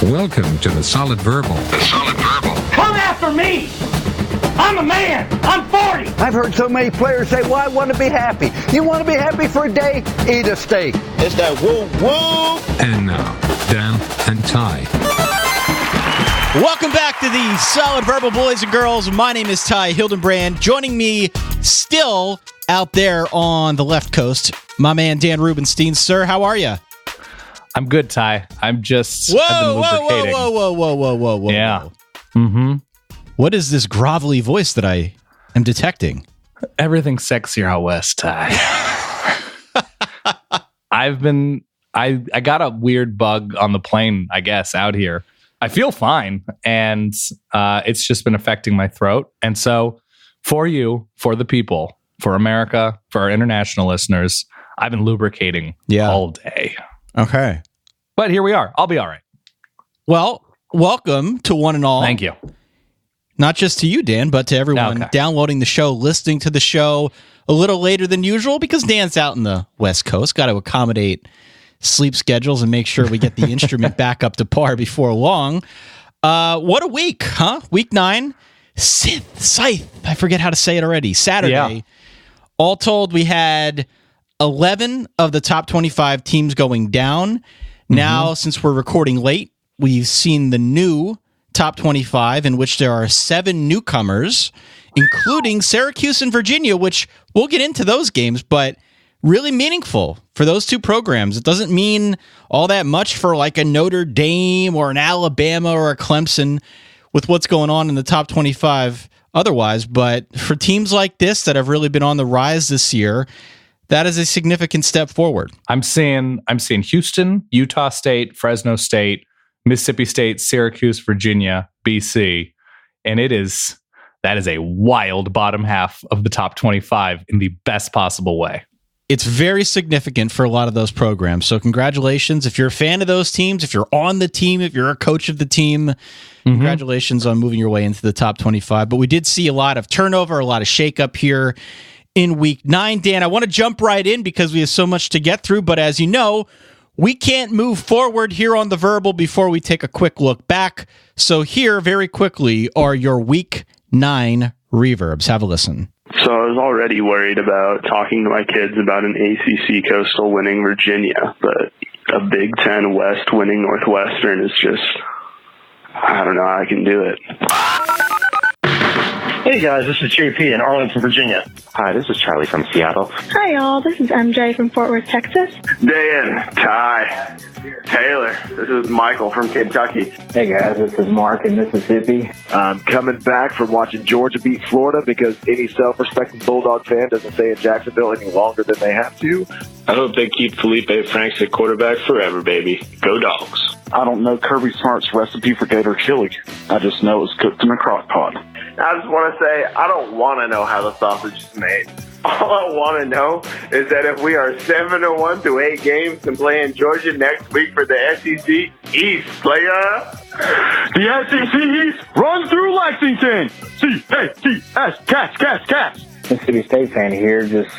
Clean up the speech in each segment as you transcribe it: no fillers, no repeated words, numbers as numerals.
Welcome to the Solid Verbal. The Solid Verbal. Come after me! I'm a man! I'm 40! I've heard so many players say, well, I want to be happy. You want to be happy for a day? Eat a steak. It's that woo-woo! And now, Dan and Ty. Welcome back to the Solid Verbal, boys and girls. My name is Ty Hildenbrand. Joining me still out there on the left coast, my man Dan Rubenstein. Sir, how are you? I'm good, Ty. I'm just... Whoa. Yeah. Mm-hmm. What is this grovelly voice that I am detecting? Everything's sexier out west, Ty. I got a weird bug on the plane, I guess, out here. I feel fine, and it's just been affecting my throat. And so for you, for the people, for America, for our international listeners, I've been lubricating all day. Okay. But here we are. I'll be all right. Well, welcome to one and all. Thank you. Not just to you, Dan, but to everyone downloading the show, listening to the show a little later than usual, because Dan's out in the West Coast. Got to accommodate sleep schedules and make sure we get the instrument back up to par before long. What a week, huh? Week 9. Scythe. I forget how to say it already. Saturday. Yeah. All told, we had 11 of the top 25 teams going down. Now, since we're recording late, we've seen the new top 25 in which there are 7 newcomers, including Syracuse and Virginia, which we'll get into those games, but really meaningful for those two programs. It doesn't mean all that much for like a Notre Dame or an Alabama or a Clemson with what's going on in the top 25 otherwise, but for teams like this that have really been on the rise this year, that is a significant step forward. I'm seeing Houston, Utah State, Fresno State, Mississippi State, Syracuse, Virginia, BC, and that is a wild bottom half of the top 25 in the best possible way. It's very significant for a lot of those programs. So congratulations. If you're a fan of those teams, if you're on the team, if you're a coach of the team, congratulations on moving your way into the top 25. But we did see a lot of turnover, a lot of shakeup here in week 9. Dan, I want to jump right in because we have so much to get through. But as you know, we can't move forward here on the Verbal before we take a quick look back. So here, very quickly, are your week 9 reverbs. Have a listen. So I was already worried about talking to my kids about an ACC Coastal winning Virginia, but a Big Ten West winning Northwestern is just, I don't know how I can do it. Hey guys, this is JP in Arlington, Virginia. Hi, this is Charlie from Seattle. Hi y'all, this is MJ from Fort Worth, Texas. Dan, Ty, Taylor, this is Michael from Kentucky. Hey guys, this is Mark in Mississippi. I'm coming back from watching Georgia beat Florida because any self-respecting Bulldog fan doesn't stay in Jacksonville any longer than they have to. I hope they keep Felipe Franks at quarterback forever, baby. Go Dogs. I don't know Kirby Smart's recipe for gator chili. I just know it was cooked in a crock pot. I just want to say, I don't want to know how the sausage is made. All I want to know is that if we are 7-1 through 8 games and playing Georgia next week for the SEC East, player. The SEC East runs through Lexington. C-A-T-S, catch. Mississippi State fan here. Just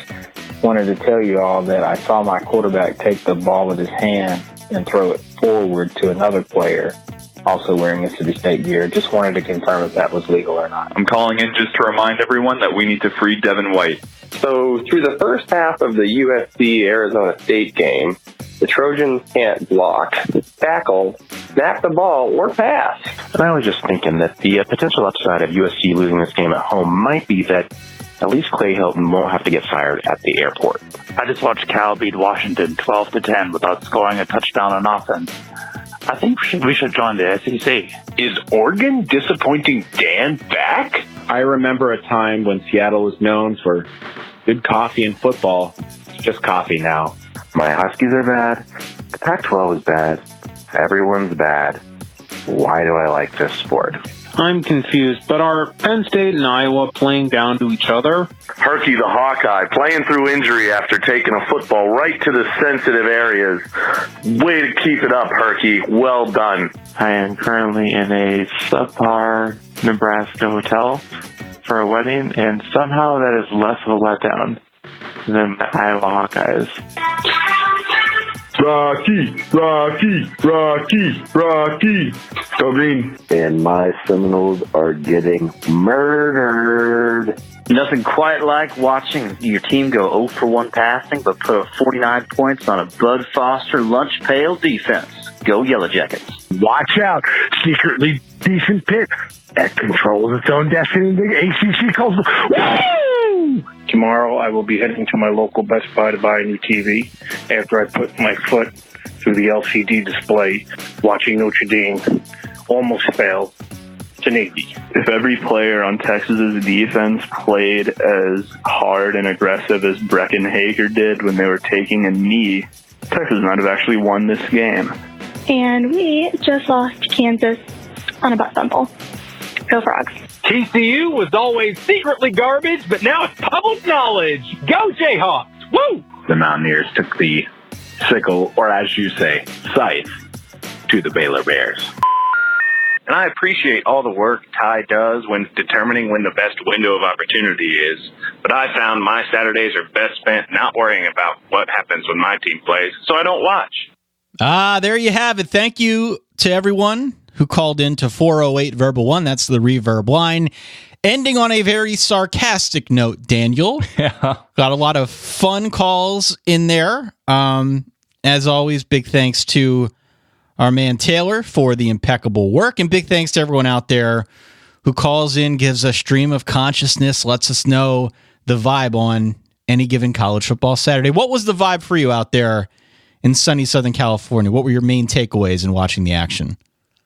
wanted to tell you all that I saw my quarterback take the ball with his hand and throw it forward to another player, also wearing Mississippi State gear. Just wanted to confirm if that was legal or not. I'm calling in just to remind everyone that we need to free Devin White. So through the first half of the USC-Arizona State game, the Trojans can't block, tackle, snap the ball, or pass. And I was just thinking that the potential upside of USC losing this game at home might be that at least Clay Hilton won't have to get fired at the airport. I just watched Cal beat Washington 12-10 without scoring a touchdown on offense. I think we should join the SEC. Is Oregon disappointing Dan back? I remember a time when Seattle was known for good coffee and football. It's just coffee now. My Huskies are bad. The Pac-12 is bad. Everyone's bad. Why do I like this sport? I'm confused, but are Penn State and Iowa playing down to each other? Herky the Hawkeye, playing through injury after taking a football right to the sensitive areas. Way to keep it up, Herky. Well done. I am currently in a subpar Nebraska hotel for a wedding, and somehow that is less of a letdown than the Iowa Hawkeyes. Rocky, Rocky, Rocky, Rocky. Go Green. And my Seminoles are getting murdered. Nothing quite like watching your team go 0 for 1 passing, but put up 49 points on a Bud Foster lunch pail defense. Go Yellow Jackets. Watch out. Secretly decent Pitt that controls its own destiny in the ACC Coastal. Woo! Tomorrow I will be heading to my local Best Buy to buy a new TV after I put my foot through the LCD display watching Notre Dame almost fail to Navy. If every player on Texas's defense played as hard and aggressive as Brecken Hager did when they were taking a knee, Texas might have actually won this game. And we just lost to Kansas on a butt fumble. Go Frogs. TCU was always secretly garbage, but now it's public knowledge. Go Jayhawks! Woo! The Mountaineers took the sickle, or as you say, scythe, to the Baylor Bears. And I appreciate all the work Ty does when determining when the best window of opportunity is. But I found my Saturdays are best spent not worrying about what happens when my team plays, so I don't watch. There you have it. Thank you to everyone who called in to 408 Verbal 1. That's the reverb line. Ending on a very sarcastic note, Daniel. Yeah. Got a lot of fun calls in there. As always, big thanks to our man Taylor for the impeccable work, and big thanks to everyone out there who calls in, gives us stream of consciousness, lets us know the vibe on any given college football Saturday. What was the vibe for you out there in sunny Southern California? What were your main takeaways in watching the action?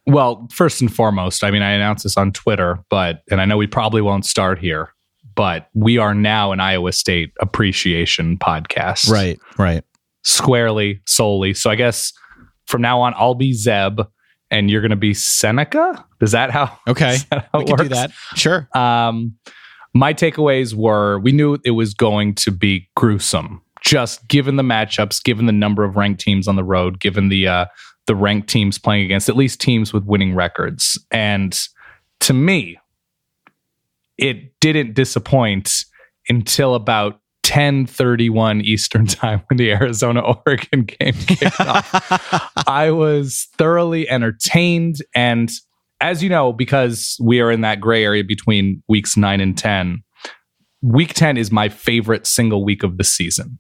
Well, first and foremost, I mean, I announced this on Twitter, and I know we probably won't start here, but we are now an Iowa State appreciation podcast. Right. Squarely, solely. So I guess from now on, I'll be Zeb, and you're going to be Seneca? Is that how? Okay, is that how we it can works? do that. Sure. My takeaways were, we knew it was going to be gruesome, just given the matchups, given the number of ranked teams on the road, given the ranked teams playing against at least teams with winning records. And to me, it didn't disappoint until about 10:31 Eastern time when the Arizona-Oregon game kicked off. I was thoroughly entertained. And as you know, because we are in that gray area between weeks 9 and 10, week 10 is my favorite single week of the season,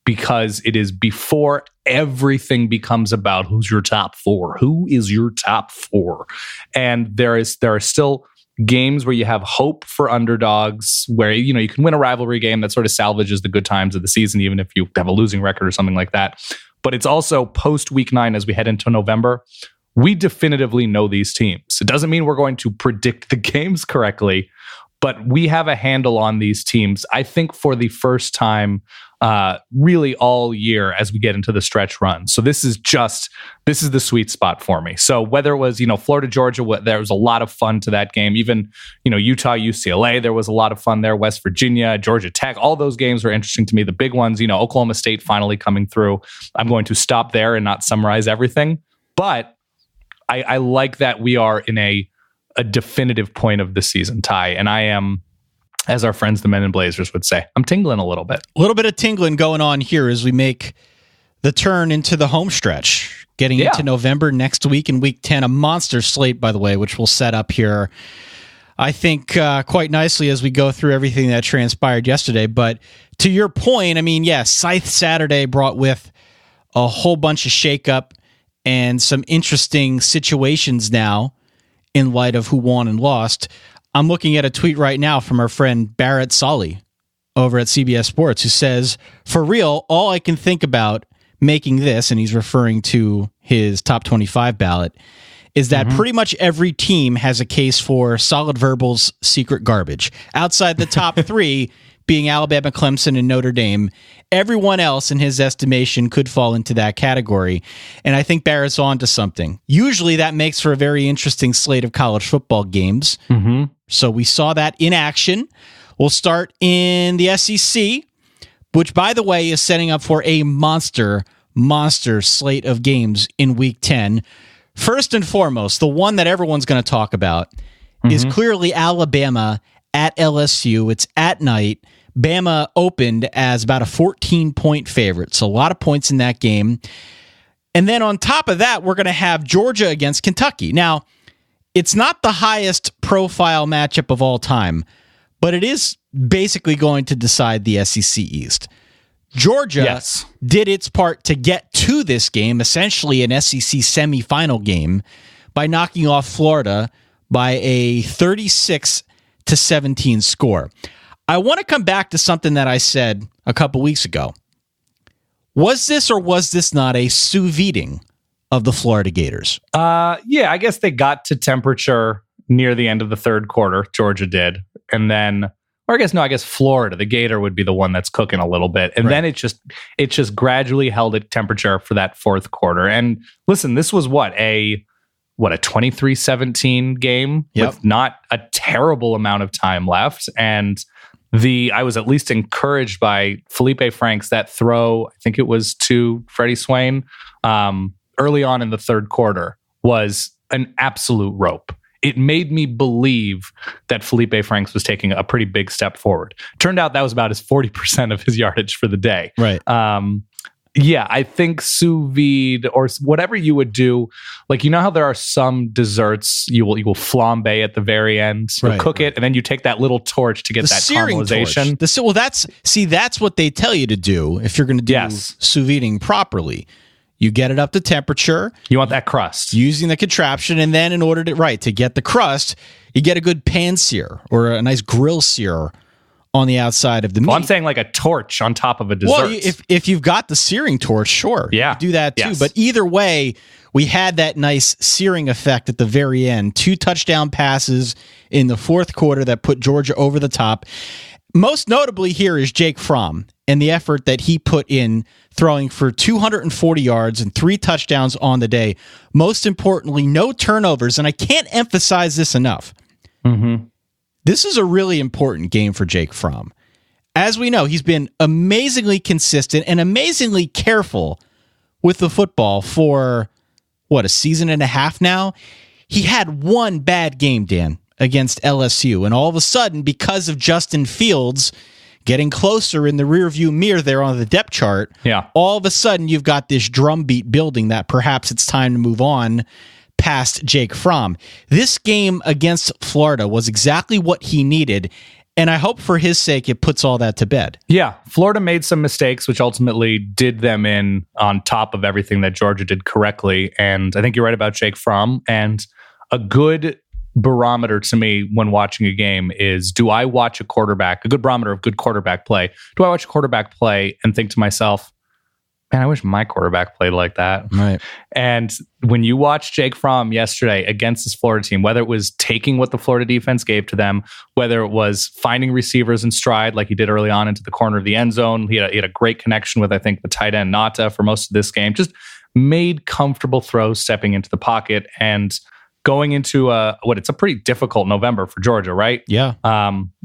because it is before everything becomes about who's your top four, who is your top four. And there are still games where you have hope for underdogs, where you can win a rivalry game that sort of salvages the good times of the season, even if you have a losing record or something like that. But it's also post week 9 as we head into November. We definitively know these teams. It doesn't mean we're going to predict the games correctly, but we have a handle on these teams, I think, for the first time really all year as we get into the stretch run. So this is the sweet spot for me. So whether it was, Florida, Georgia, there was a lot of fun to that game. Even, Utah, UCLA, there was a lot of fun there. West Virginia, Georgia Tech, all those games were interesting to me. The big ones, Oklahoma State finally coming through. I'm going to stop there and not summarize everything. But I like that we are in a definitive point of the season, Ty. And I am, as our friends, the Men in Blazers, would say, I'm tingling a little bit. A little bit of tingling going on here as we make the turn into the home stretch. Getting into November next week in week 10, a monster slate, by the way, which we'll set up here, I think, quite nicely as we go through everything that transpired yesterday. But to your point, I mean, yes, Scythe Saturday brought with a whole bunch of shakeup and some interesting situations now in light of who won and lost. I'm looking at a tweet right now from our friend Barrett Solly over at CBS Sports, who says, for real, all I can think about making this, and he's referring to his top 25 ballot, is that pretty much every team has a case for Solid Verbal's secret garbage. Outside the top 3 being Alabama, Clemson, and Notre Dame, everyone else, in his estimation, could fall into that category. And I think Barrett's on to something. Usually that makes for a very interesting slate of college football games. Mm-hmm. So we saw that in action. We'll start in the SEC, which, by the way, is setting up for a monster slate of games in week 10. First and foremost, the one that everyone's going to talk about is clearly Alabama at LSU. It's at night. Bama opened as about a 14-point favorite, so a lot of points in that game. And then on top of that, we're going to have Georgia against Kentucky. Now, it's not the highest profile matchup of all time, but it is basically going to decide the SEC East. Georgia did its part to get to this game, essentially an SEC semifinal game, by knocking off Florida by a 36-17 score. I want to come back to something that I said a couple weeks ago. Was this or was this not a sous videing of the Florida Gators? Yeah, I guess they got to temperature near the end of the third quarter. Georgia did. And then, or I guess Florida, the Gator would be the one that's cooking a little bit. And then it just gradually held at temperature for that fourth quarter. And listen, this was a 23-17 game with not a terrible amount of time left. And I was at least encouraged by Felipe Franks, that throw, I think it was to Freddie Swain, early on in the third quarter, was an absolute rope. It made me believe that Felipe Franks was taking a pretty big step forward. Turned out that was about his 40% of his yardage for the day. Right. Yeah, I think sous vide or whatever you would do, like, you know how there are some desserts you will flambe at the very end, you'll cook it, and then you take that little torch to get that caramelization. That's what they tell you to do if you're going to do sous videing properly. You get it up to temperature. You want that crust. Using the contraption, and then in order to get the crust, you get a good pan sear or a nice grill sear on the outside of the meat. Well, I'm saying like a torch on top of a dessert. Well, if you've got the searing torch, sure. Yeah. You do that too. Yes. But either way, we had that nice searing effect at the very end. 2 touchdown passes in the fourth quarter that put Georgia over the top. Most notably here is Jake Fromm and the effort that he put in, throwing for 240 yards and 3 touchdowns on the day. Most importantly, no turnovers. And I can't emphasize this enough. Mm-hmm. This is a really important game for Jake Fromm. As we know, he's been amazingly consistent and amazingly careful with the football for, a season and a half now? He had one bad game, Dan, against LSU, and all of a sudden, because of Justin Fields getting closer in the rearview mirror there on the depth chart, all of a sudden you've got this drumbeat building that perhaps it's time to move on past Jake Fromm. This game against Florida was exactly what he needed, and I hope for his sake it puts all that to bed. Yeah, Florida made some mistakes, which ultimately did them in on top of everything that Georgia did correctly, and I think you're right about Jake Fromm, and a good barometer to me when watching a game is, do I watch a good barometer of good quarterback play? Do I watch a quarterback play and think to myself, man, I wish my quarterback played like that. Right. And when you watch Jake Fromm yesterday against this Florida team, whether it was taking what the Florida defense gave to them, whether it was finding receivers in stride like he did early on into the corner of the end zone, he had a great connection with, I think, the tight end Nata for most of this game, just made comfortable throws stepping into the pocket and going into it's a pretty difficult November for Georgia, right? Yeah.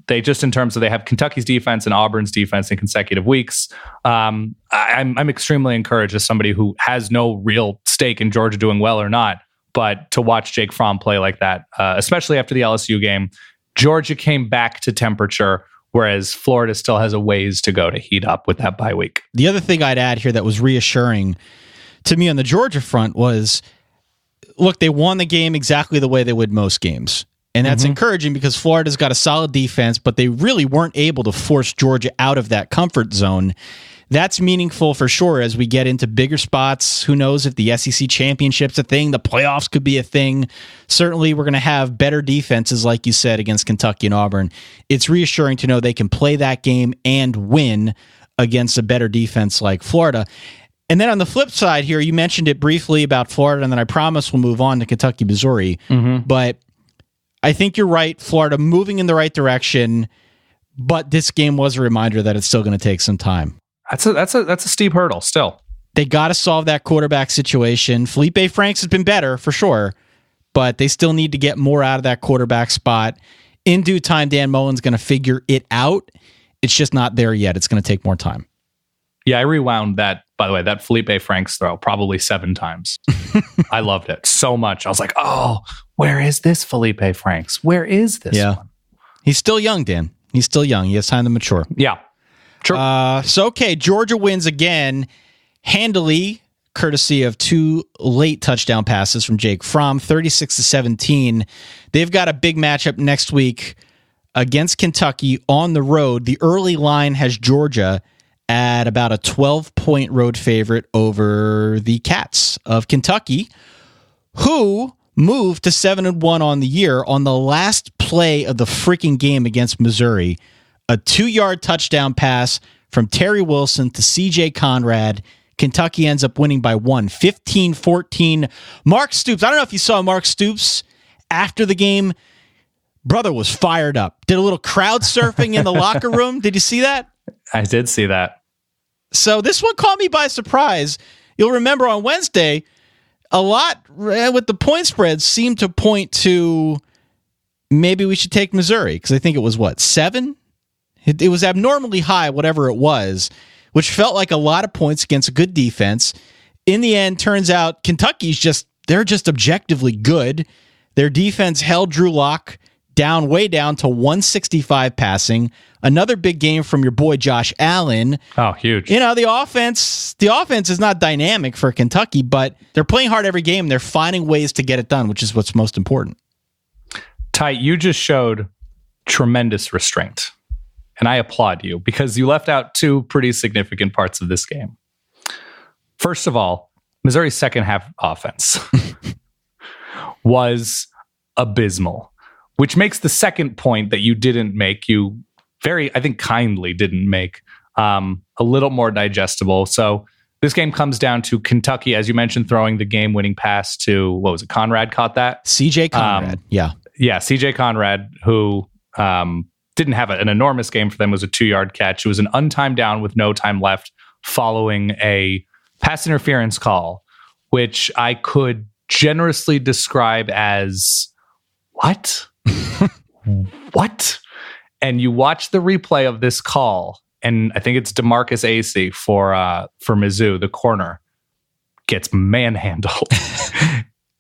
They just, in terms of, they have Kentucky's defense and Auburn's defense in consecutive weeks. I'm extremely encouraged as somebody who has no real stake in Georgia doing well or not, but to watch Jake Fromm play like that, especially after the LSU game, Georgia came back to temperature, whereas Florida still has a ways to go to heat up with that bye week. The other thing I'd add here that was reassuring to me on the Georgia front was, look, they won the game exactly the way they would most games. And that's encouraging because Florida's got a solid defense, but they really weren't able to force Georgia out of that comfort zone. That's meaningful for sure as we get into bigger spots. Who knows if the SEC championship's a thing, the playoffs could be a thing. Certainly, we're going to have better defenses, like you said, against Kentucky and Auburn. It's reassuring to know they can play that game and win against a better defense like Florida. And then on the flip side here, you mentioned it briefly about Florida, and then I promise we'll move on to Kentucky, Missouri. But I think you're right. Florida moving in the right direction, but this game was a reminder that it's still going to take some time. That's a steep hurdle still. They got to solve that quarterback situation. Felipe Franks has been better for sure, but they still need to get more out of that quarterback spot. In due time, Dan Mullen's going to figure it out. It's just not there yet. It's going to take more time. Yeah, I rewound that, by the way, that Felipe Franks throw probably 7 times. I loved it so much. I was like, oh, where is this Felipe Franks? Where is this one? He's still young, Dan. He's still young. He has time to mature. Yeah. Sure. So, okay, Georgia wins again handily, courtesy of 2 late touchdown passes from Jake Fromm, 36-17. They've got a big matchup next week against Kentucky on the road. The early line has Georgia at about a 12-point road favorite over the Cats of Kentucky, who moved to 7-1 on the year on the last play of the freaking game against Missouri. A 2-yard touchdown pass from Terry Wilson to C.J. Conrad. Kentucky ends up winning by 15-14. Mark Stoops, I don't know if you saw Mark Stoops after the game. Brother was fired up. Did a little crowd surfing in the locker room. Did you see that? I did see that. So this one caught me by surprise. You'll remember on Wednesday, a lot with the point spreads seemed to point to maybe we should take Missouri, because I think it was, 7? It was abnormally high, whatever it was, which felt like a lot of points against a good defense. In the end, turns out Kentucky's they're just objectively good. Their defense held Drew Lock way down to 165 passing. Another big game from your boy Josh Allen. Oh, huge. The offense is not dynamic for Kentucky, but they're playing hard every game. They're finding ways to get it done, which is what's most important. Ty, you just showed tremendous restraint. And I applaud you because you left out 2 pretty significant parts of this game. First of all, Missouri's second half offense was abysmal, which makes the second point that you didn't make, you very, I think, kindly didn't make, a little more digestible. So this game comes down to Kentucky, as you mentioned, throwing the game-winning pass to, what was it, Conrad caught that? C.J. Conrad, yeah. Yeah, C.J. Conrad, who didn't have an enormous game for them, was a 2-yard catch. It was an untimed down with no time left following a pass interference call, which I could generously describe as, what? What? And you watch the replay of this call, and I think it's DeMarcus Acey for Mizzou, the corner, gets manhandled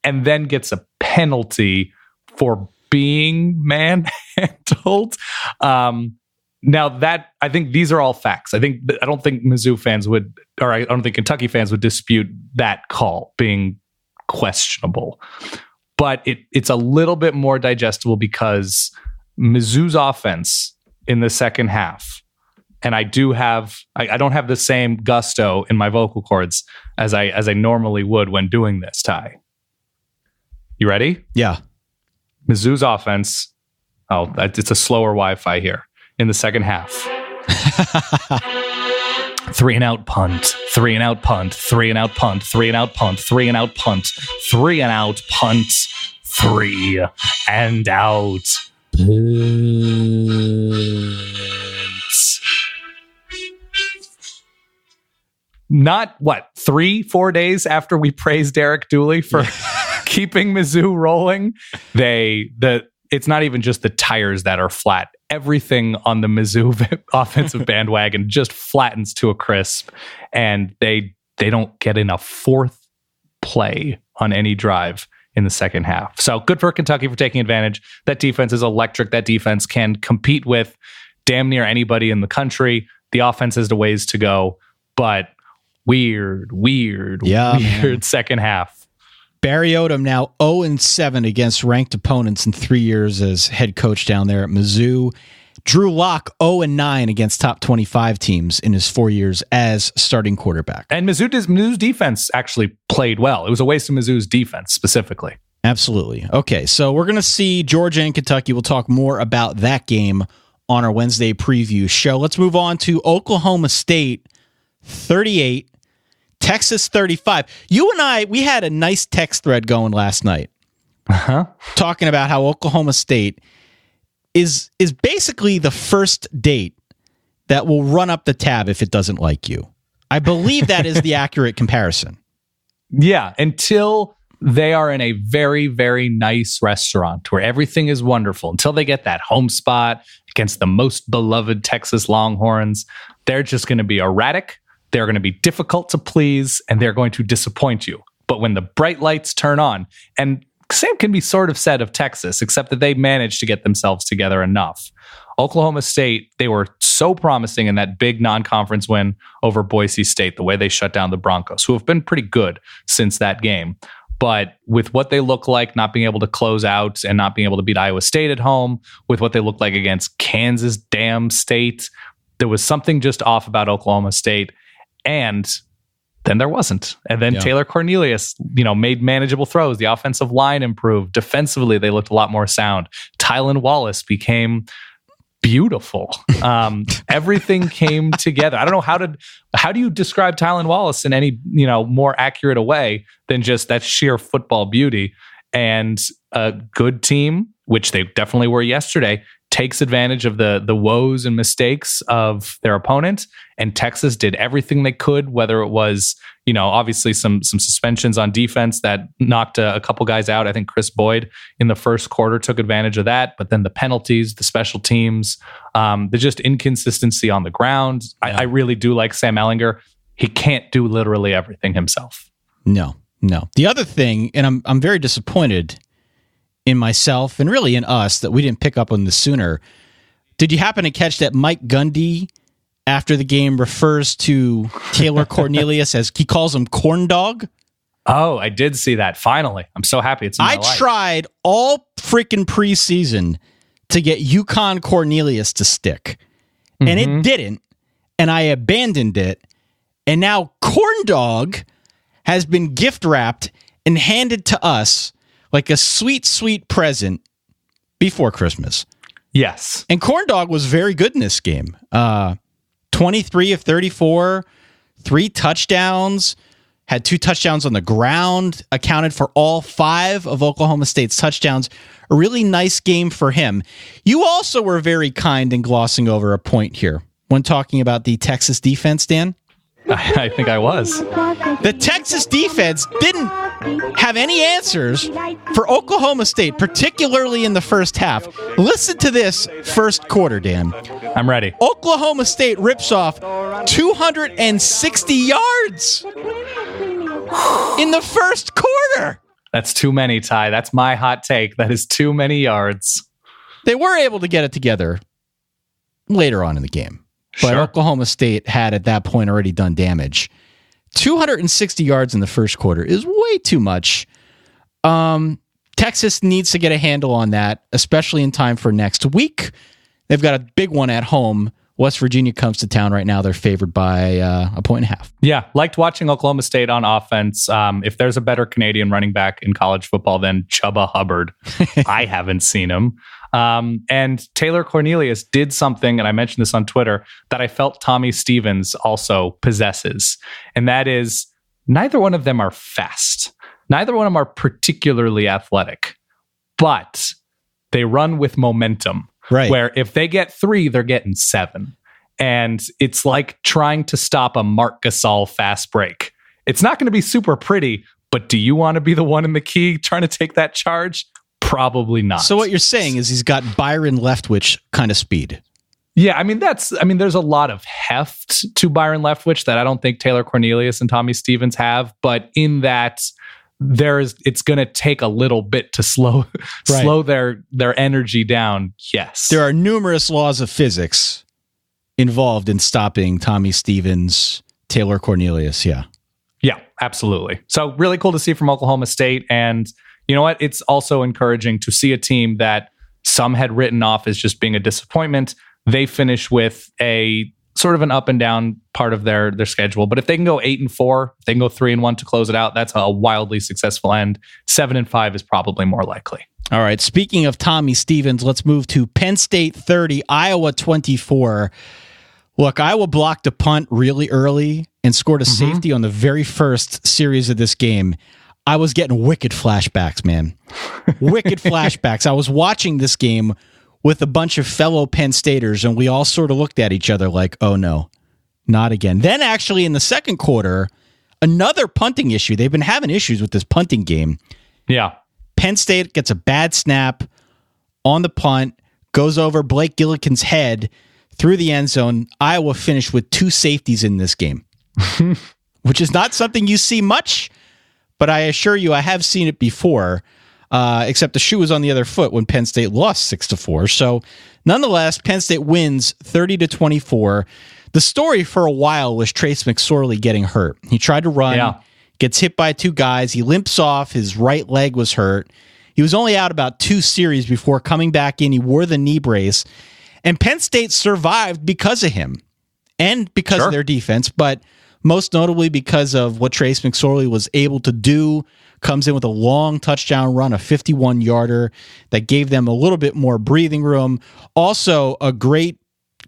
and then gets a penalty for being manhandled. Now that, I think these are all facts. I don't think Mizzou fans would, or I don't think Kentucky fans would dispute that call being questionable. But it's a little bit more digestible because Mizzou's offense in the second half, and I don't have the same gusto in my vocal cords as I normally would when doing this, Ty. You ready? Yeah. Mizzou's offense, it's a slower Wi-Fi here, in the second half. 3-and-out punt, 3-and-out punt, 3-and-out punt, 3-and-out punt, 3-and-out punt, 3-and-out punt, 3-and-out punt. Not, 3-4 days after we praised Derek Dooley for keeping Mizzou rolling, it's not even just the tires that are flat. Everything on the Mizzou offensive bandwagon just flattens to a crisp, and they don't get in a 4th play on any drive in the second half. So good for Kentucky for taking advantage. That defense is electric. That defense can compete with damn near anybody in the country. The offense has the ways to go, but weird second half. Barry Odom now 0-7 against ranked opponents in 3 years as head coach down there at Mizzou. Drew Lock 0-9 against top 25 teams in his 4 years as starting quarterback. And Mizzou's defense actually played well. It was a waste of Mizzou's defense specifically. Absolutely. Okay, so we're going to see Georgia and Kentucky. We'll talk more about that game on our Wednesday preview show. Let's move on to Oklahoma State 38. Texas 35. You and I, we had a nice text thread going last night talking about how Oklahoma State is basically the first date that will run up the tab if it doesn't like you. I believe that is the accurate comparison. Yeah, until they are in a very, very nice restaurant where everything is wonderful, until they get that home spot against the most beloved Texas Longhorns, they're just going to be erratic. They're going to be difficult to please, and they're going to disappoint you. But when the bright lights turn on, and same can be sort of said of Texas, except that they managed to get themselves together enough. Oklahoma State, they were so promising in that big non-conference win over Boise State, the way they shut down the Broncos, who have been pretty good since that game. But with what they look like, not being able to close out and not being able to beat Iowa State at home, with what they look like against Kansas damn State, there was something just off about Oklahoma State. And then there wasn't. And then Taylor Cornelius, made manageable throws. The offensive line improved. Defensively, they looked a lot more sound. Tylan Wallace became beautiful. Everything came together. I don't know how do you describe Tylan Wallace in any more accurate a way than just that sheer football beauty. And a good team, which they definitely were yesterday, takes advantage of the woes and mistakes of their opponent. And Texas did everything they could, whether it was, obviously some suspensions on defense that knocked a couple guys out. I think Chris Boyd in the first quarter took advantage of that. But then the penalties, the special teams, the just inconsistency on the ground. I really do like Sam Ehlinger. He can't do literally everything himself. No. The other thing, and I'm very disappointed in myself and really in us that we didn't pick up on this sooner. Did you happen to catch that Mike Gundy after the game refers to Taylor Cornelius as he calls him corn dog? Oh, I did see that. Finally. I'm so happy it's in my life. I tried all freaking preseason to get UConn Cornelius to stick. And it didn't. And I abandoned it. And now corn dog has been gift wrapped and handed to us like a sweet, sweet present before Christmas. Yes. And corn dog was very good in this game. 23 of 34, 3 touchdowns, had 2 touchdowns on the ground, accounted for all 5 of Oklahoma State's touchdowns. A really nice game for him. You also were very kind in glossing over a point here when talking about the Texas defense, Dan. I think I was. The Texas defense didn't have any answers for Oklahoma State, particularly in the first half. Listen to this first quarter, Dan. I'm ready. Oklahoma State rips off 260 yards in the first quarter. That's too many, Ty. That's my hot take. That is too many yards. They were able to get it together later on in the game. But Oklahoma State had at that point already done damage. 260 yards in the first quarter is way too much. Texas needs to get a handle on that, especially in time for next week. They've got a big one at home. West Virginia comes to town right now. They're favored by 1.5. Yeah, liked watching Oklahoma State on offense. If there's a better Canadian running back in college football than Chubba Hubbard, I haven't seen him. And Taylor Cornelius did something, and I mentioned this on Twitter, that I felt Tommy Stevens also possesses. And that is, neither one of them are fast. Neither one of them are particularly athletic. But they run with momentum. Right. Where if they get 3, they're getting 7. And it's like trying to stop a Marc Gasol fast break. It's not going to be super pretty, but do you want to be the one in the key trying to take that charge? Probably not. So what you're saying is he's got Byron Leftwich kind of speed. Yeah, there's a lot of heft to Byron Leftwich that I don't think Taylor Cornelius and Tommy Stevens have, but in that it's going to take a little bit to slow their energy down. Yes. There are numerous laws of physics involved in stopping Tommy Stevens, Taylor Cornelius. Yeah. Yeah, absolutely. So really cool to see from Oklahoma State. And you know what? It's also encouraging to see a team that some had written off as just being a disappointment. They finish with a sort of an up and down part of their schedule. But if they can go 8-4, if they can go 3-1 to close it out, that's a wildly successful end. 7-5 is probably more likely. All right. Speaking of Tommy Stevens, let's move to Penn State 30, Iowa 24. Look, Iowa blocked a punt really early and scored a safety on the very first series of this game. I was getting wicked flashbacks, man. Wicked flashbacks. I was watching this game with a bunch of fellow Penn Staters, and we all sort of looked at each other like, oh no, not again. Then actually in the second quarter, another punting issue. They've been having issues with this punting game. Yeah. Penn State gets a bad snap on the punt, goes over Blake Gillikin's head through the end zone. Iowa finished with 2 safeties in this game, which is not something you see much, but I assure you I have seen it before. except the shoe was on the other foot when Penn State lost 6-4. So nonetheless, Penn State wins 30-24. The story for a while was Trace McSorley getting hurt. He tried to run, gets hit by 2 guys. He limps off. His right leg was hurt. He was only out about 2 series before coming back in. He wore the knee brace. And Penn State survived because of him and because of their defense, but most notably because of what Trace McSorley was able to do. Comes in with a long touchdown run, a 51-yarder that gave them a little bit more breathing room. Also, a great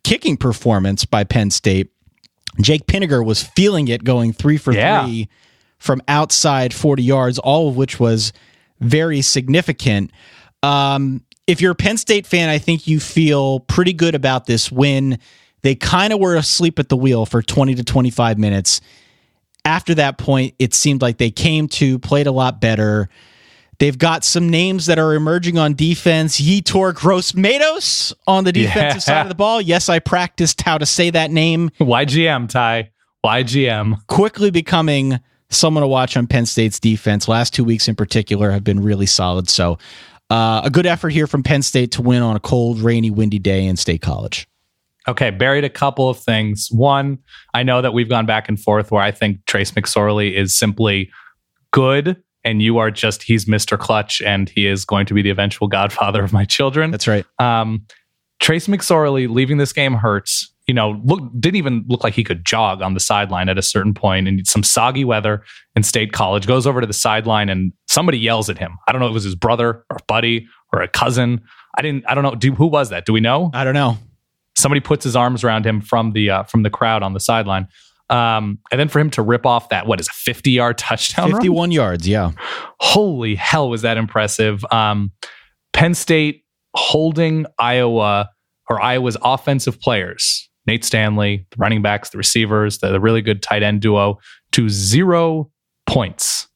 kicking performance by Penn State. Jake Pinniger was feeling it, going 3 for 3 from outside 40 yards, all of which was very significant. If you're a Penn State fan, I think you feel pretty good about this win. They kind of were asleep at the wheel for 20 to 25 minutes. After that point, it seemed like they came to, played a lot better. They've got some names that are emerging on defense. Yetur Gross-Matos on the defensive side of the ball. Yes, I practiced how to say that name. YGM, Ty. YGM. Quickly becoming someone to watch on Penn State's defense. Last 2 weeks in particular have been really solid. So a good effort here from Penn State to win on a cold, rainy, windy day in State College. Okay, buried a couple of things. One, I know that we've gone back and forth where I think Trace McSorley is simply good, and you are just, he's Mr. Clutch, and he is going to be the eventual godfather of my children. That's right. Trace McSorley leaving this game hurts. Didn't even look like he could jog on the sideline at a certain point, and some soggy weather in State College. Goes over to the sideline, and somebody yells at him. I don't know if it was his brother or buddy or a cousin. I don't know. Who was that? Do we know? I don't know. Somebody puts his arms around him from the crowd on the sideline. And then for him to rip off that, what is a 50-yard touchdown 51 run? yards, yeah. Holy hell, was that impressive. Penn State holding Iowa's offensive players, Nate Stanley, the running backs, the receivers, the really good tight end duo, to 0 points.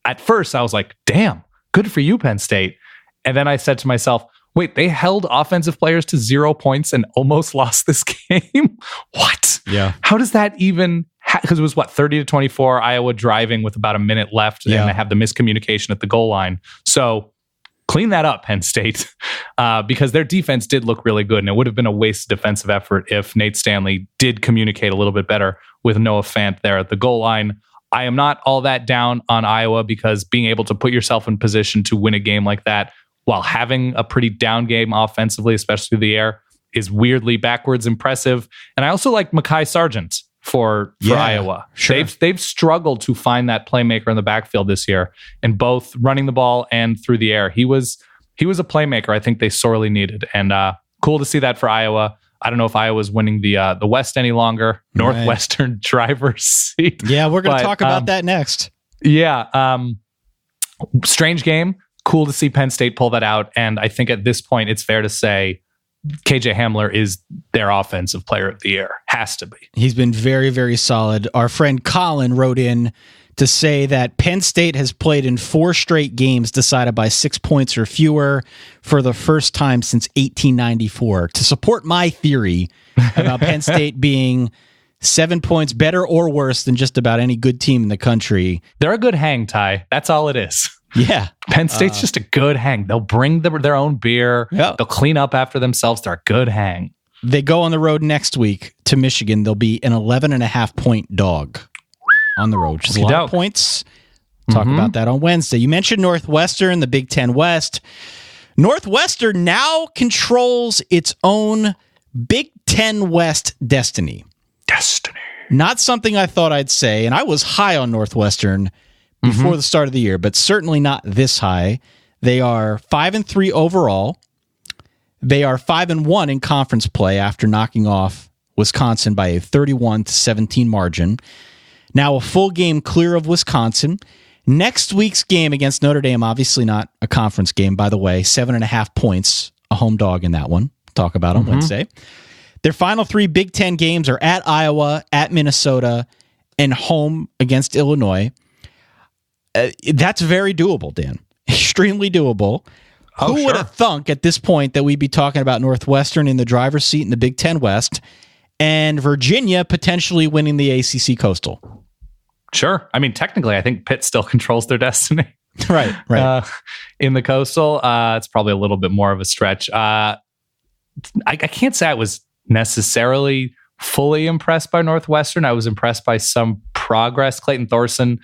At first, I was like, damn, good for you, Penn State. And then I said to myself, wait, they held offensive players to 0 points and almost lost this game? What? Yeah. How does that even... Because it was, 30-24, Iowa driving with about a minute left, and they have the miscommunication at the goal line. So clean that up, Penn State, because their defense did look really good, and it would have been a wasted defensive effort if Nate Stanley did communicate a little bit better with Noah Fant there at the goal line. I am not all that down on Iowa, because being able to put yourself in position to win a game like that while having a pretty down game offensively, especially through the air, is weirdly backwards impressive. And I also like Mekhi Sargent for Iowa. Sure. They've struggled to find that playmaker in the backfield this year, in both running the ball and through the air. He was a playmaker I think they sorely needed, and cool to see that for Iowa. I don't know if Iowa's winning the West any longer. Northwestern driver's seat. Yeah, we're going to talk about that next. Yeah. Strange game. Cool to see Penn State pull that out. And I think at this point, it's fair to say KJ Hamler is their offensive player of the year. Has to be. He's been very, very solid. Our friend Colin wrote in to say that Penn State has played in 4 straight games decided by 6 points or fewer for the first time since 1894. To support my theory about Penn State being 7 points better or worse than just about any good team in the country. They're a good hang, Ty. That's all it is. Yeah. Penn State's just a good hang. They'll bring their own beer. They'll clean up after themselves. They're a good hang. They go on the road next week to Michigan. They'll be an 11.5-point dog on the road, which is a lot of points. Talk about that on Wednesday. You mentioned Northwestern, the Big Ten West. Northwestern now controls its own Big Ten West destiny. Not something I thought I'd say, and I was high on Northwestern before the start of the year, but certainly not this high. They are 5-3 overall. They are 5-1 in conference play after knocking off Wisconsin by a 31-17 margin. Now a full game clear of Wisconsin. Next week's game against Notre Dame, obviously not a conference game, by the way, 7.5 points, a home dog in that one. Talk about on Wednesday. Their final 3 Big Ten games are at Iowa, at Minnesota, and home against Illinois. That's very doable, Dan. Extremely doable. Who would have thunk at this point that we'd be talking about Northwestern in the driver's seat in the Big Ten West and Virginia potentially winning the ACC Coastal? Sure. I mean, technically, I think Pitt still controls their destiny. Right. In the Coastal. It's probably a little bit more of a stretch. I can't say I was necessarily fully impressed by Northwestern. I was impressed by some progress. Clayton Thorson,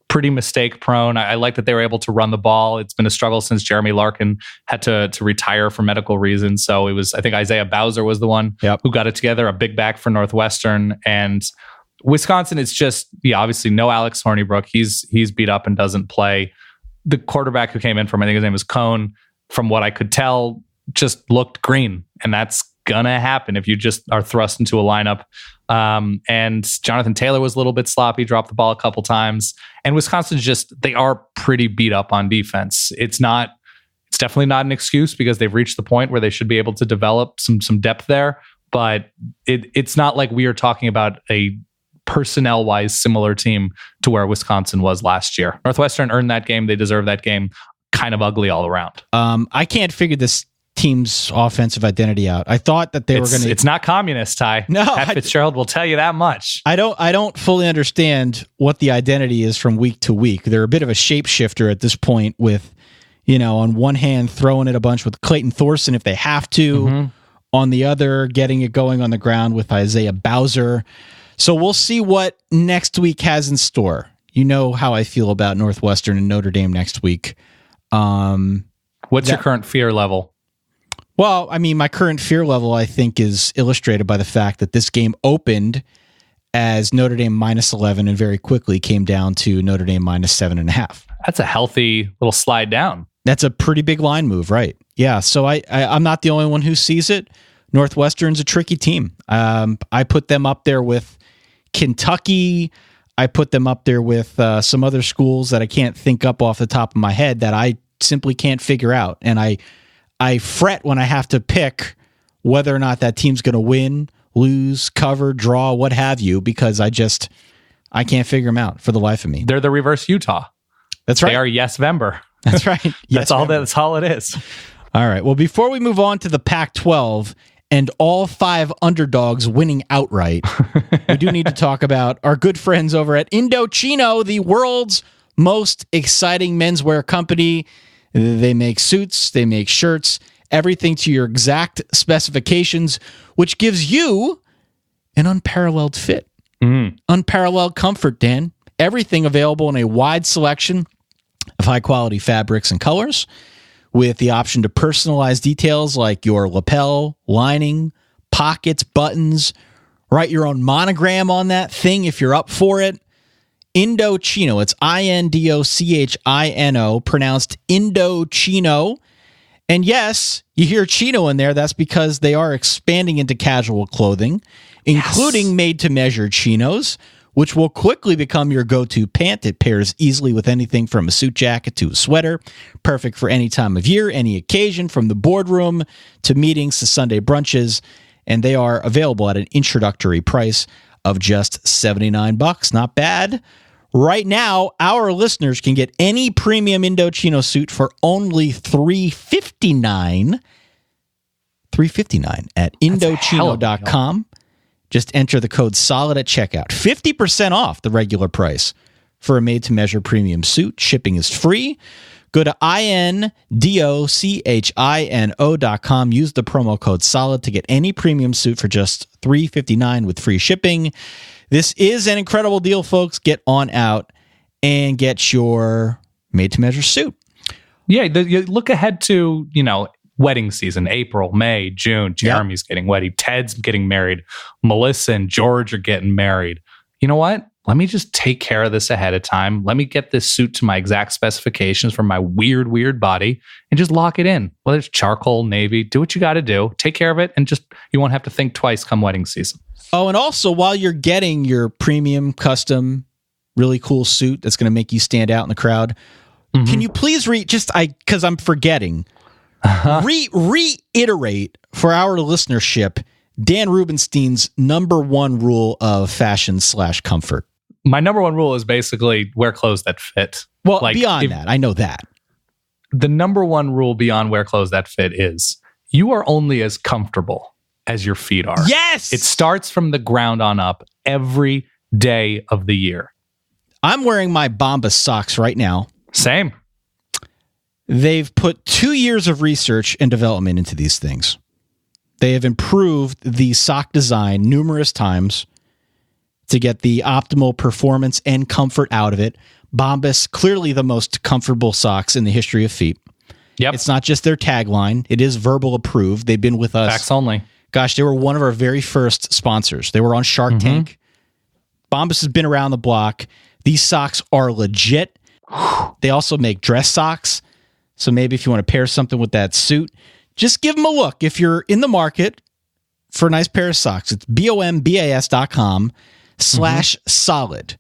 pretty mistake prone. I like that they were able to run the ball. It's been a struggle since Jeremy Larkin had to retire for medical reasons. So it was, I think Isaiah Bowser was the one who got it together, a big back for Northwestern. And Wisconsin, it's just, obviously no Alex Hornibrook. He's beat up and doesn't play. The quarterback who came in from, I think his name was Cone, from what I could tell, just looked green. And that's gonna happen if you just are thrust into a lineup. And Jonathan Taylor was a little bit sloppy, dropped the ball a couple times. And Wisconsin's they are pretty beat up on defense. It's definitely not an excuse because they've reached the point where they should be able to develop some depth there. But it's not like we are talking about a personnel-wise similar team to where Wisconsin was last year. Northwestern earned that game. They deserve that game. Kind of ugly all around. I can't figure this team's offensive identity out. I thought that they were going to... It's not communist, Ty. No. Pat Fitzgerald will tell you that much. I don't fully understand what the identity is from week to week. They're a bit of a shapeshifter at this point with, on one hand, throwing it a bunch with Clayton Thorson if they have to. Mm-hmm. On the other, getting it going on the ground with Isaiah Bowser. So we'll see what next week has in store. You know how I feel about Northwestern and Notre Dame next week. What's your current fear level? Well, I mean, my current fear level, I think, is illustrated by the fact that this game opened as Notre Dame -11 and very quickly came down to Notre Dame -7.5. That's a healthy little slide down. That's a pretty big line move, right? Yeah, so I'm not the only one who sees it. Northwestern's a tricky team. I put them up there with Kentucky. I put them up there with some other schools that I can't think up off the top of my head that I simply can't figure out. And I fret when I have to pick whether or not that team's going to win, lose, cover, draw, what have you, because I can't figure them out for the life of me. They're the reverse Utah. That's right. They are Yes-Vember. That's right. That's all it is. All right. Well, before we move on to the Pac-12 and all 5 underdogs winning outright, we do need to talk about our good friends over at Indochino, the world's most exciting menswear company. They make suits, they make shirts, everything to your exact specifications, which gives you an unparalleled fit, unparalleled comfort, Dan. Everything available in a wide selection of high-quality fabrics and colors, with the option to personalize details like your lapel, lining, pockets, buttons, write your own monogram on that thing if you're up for it. Indochino, it's Indochino, pronounced Indochino. And yes, you hear chino in there, that's because they are expanding into casual clothing, including made-to-measure chinos, which will quickly become your go-to pant. It pairs easily with anything from a suit jacket to a sweater, perfect for any time of year, any occasion, from the boardroom to meetings to Sunday brunches, and they are available at an introductory price of just $79. Not bad. Right now, our listeners can get any premium Indochino suit for only $359 at Indochino.com. Just enter the code SOLID at checkout. 50% off the regular price for a made-to-measure premium suit. Shipping is free. Go to Indochino.com. Use the promo code SOLID to get any premium suit for just $359 with free shipping. This is an incredible deal, folks. Get on out and get your made-to-measure suit. Yeah, you look ahead to, wedding season, April, May, June. Jeremy's getting wedded. Ted's getting married. Melissa and George are getting married. You know what? Let me just take care of this ahead of time. Let me get this suit to my exact specifications for my weird body and just lock it in. Whether it's charcoal, navy, do what you got to do. Take care of it, and you won't have to think twice come wedding season. Oh, and also, while you're getting your premium, custom, really cool suit that's going to make you stand out in the crowd, can you please because I'm forgetting, reiterate for our listenership Dan Rubenstein's #1 rule of fashion/comfort? My #1 rule is basically wear clothes that fit. Well, beyond that, I know that. The #1 rule beyond wear clothes that fit is you are only as comfortable as your feet are. Yes! It starts from the ground on up every day of the year. I'm wearing my Bombas socks right now. Same. They've put 2 years of research and development into these things. They have improved the sock design numerous times to get the optimal performance and comfort out of it. Bombas, clearly the most comfortable socks in the history of feet. Yep. It's not just their tagline. It is verbal approved. They've been with us. Facts only. Gosh, they were one of our very first sponsors. They were on Shark Tank. Bombas has been around the block. These socks are legit. They also make dress socks. So maybe if you want to pair something with that suit, just give them a look. If you're in the market for a nice pair of socks, it's bombas.com/solid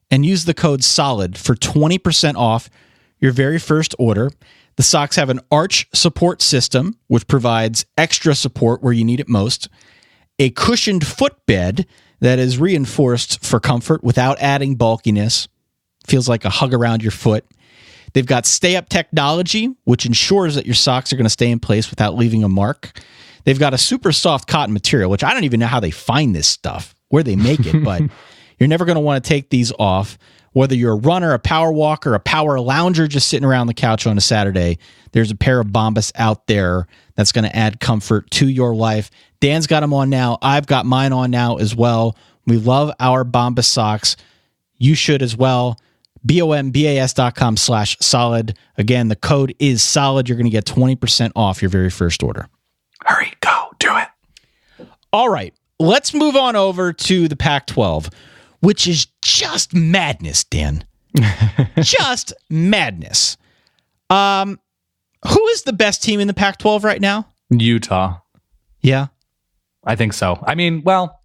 and use the code SOLID for 20% off your very first order. The socks have an arch support system, which provides extra support where you need it most, a cushioned footbed that is reinforced for comfort without adding bulkiness. Feels like a hug around your foot. They've got stay-up technology, which ensures that your socks are going to stay in place without leaving a mark. They've got a super soft cotton material, which I don't even know how they find this stuff, where they make it, but you're never going to want to take these off. Whether you're a runner, a power walker, a power lounger just sitting around the couch on a Saturday, there's a pair of Bombas out there that's going to add comfort to your life. Dan's got them on now. I've got mine on now as well. We love our Bombas socks. You should as well. bombas.com/solid. Again, the code is SOLID. You're going to get 20% off your very first order. Hurry, go, do it. All right, let's move on over to the Pac-12, which is just madness, Dan. Just madness. Who is the best team in the Pac-12 right now? Utah. Yeah? I think so. I mean, well,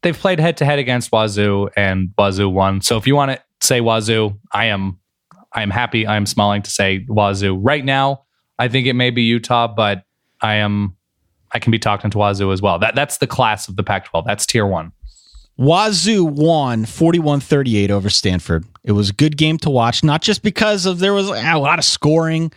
they've played head-to-head against Wazoo, and Wazoo won. So if you want to say Wazoo, I am happy. I am smiling to say Wazoo. Right now, I think it may be Utah, but I can be talking to Wazoo as well. That's the class of the Pac-12. That's tier 1. Wazoo won 41-38 over Stanford. It was a good game to watch, not just because of there was a lot of scoring,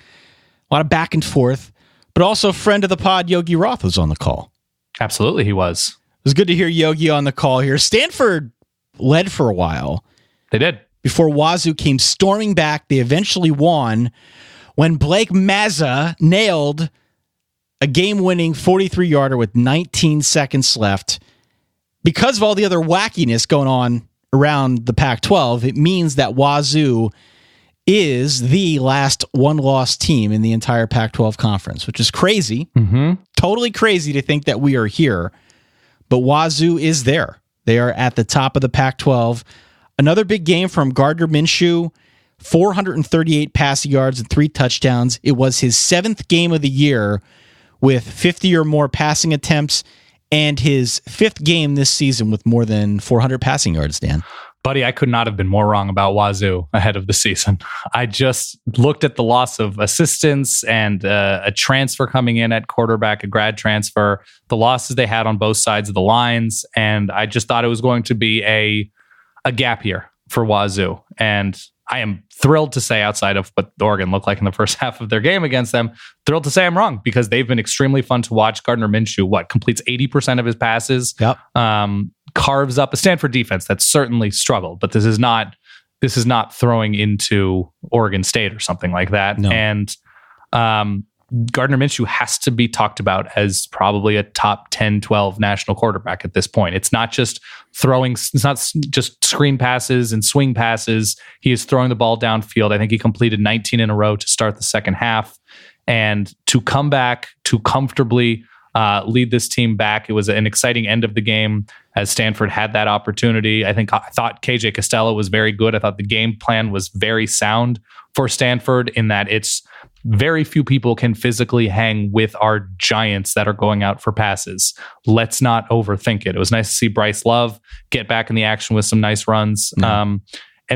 a lot of back and forth, but also a friend of the pod, Yogi Roth, was on the call. Absolutely, he was. It was good to hear Yogi on the call here. Stanford led for a while. They did. Before Wazoo came storming back, they eventually won when Blake Mazza nailed a game-winning 43-yarder with 19 seconds left. Because of all the other wackiness going on around the Pac-12, it means that Wazoo is the last one-loss team in the entire Pac-12 conference, which is crazy. Totally crazy to think that we are here. But Wazoo is there. They are at the top of the Pac-12. Another big game from Gardner Minshew, 438 passing yards and 3 touchdowns. It was his 7th game of the year with 50 or more passing attempts, and his 5th game this season with more than 400 passing yards, Dan. Buddy, I could not have been more wrong about Wazoo ahead of the season. I just looked at the loss of assistants and a transfer coming in at quarterback, a grad transfer, the losses they had on both sides of the lines, and I just thought it was going to be a gap year for Wazoo. And I am thrilled to say, outside of what Oregon looked like in the first half of their game against them, thrilled to say I'm wrong, because they've been extremely fun to watch. Gardner Minshew, completes 80% of his passes, carves up a Stanford defense that's certainly struggled, but this is not throwing into Oregon State or something like that. No. And Gardner Minshew has to be talked about as probably a top 10, 12 national quarterback at this point. It's not just it's not just screen passes and swing passes. He is throwing the ball downfield. I think he completed 19 in a row to start the second half. And to come back to comfortably lead this team back, it was an exciting end of the game as Stanford had that opportunity. I thought KJ Costello was very good. I thought the game plan was very sound for Stanford in that it's very few people can physically hang with our giants that are going out for passes. Let's not overthink it. It was nice to see Bryce Love get back in the action with some nice runs. And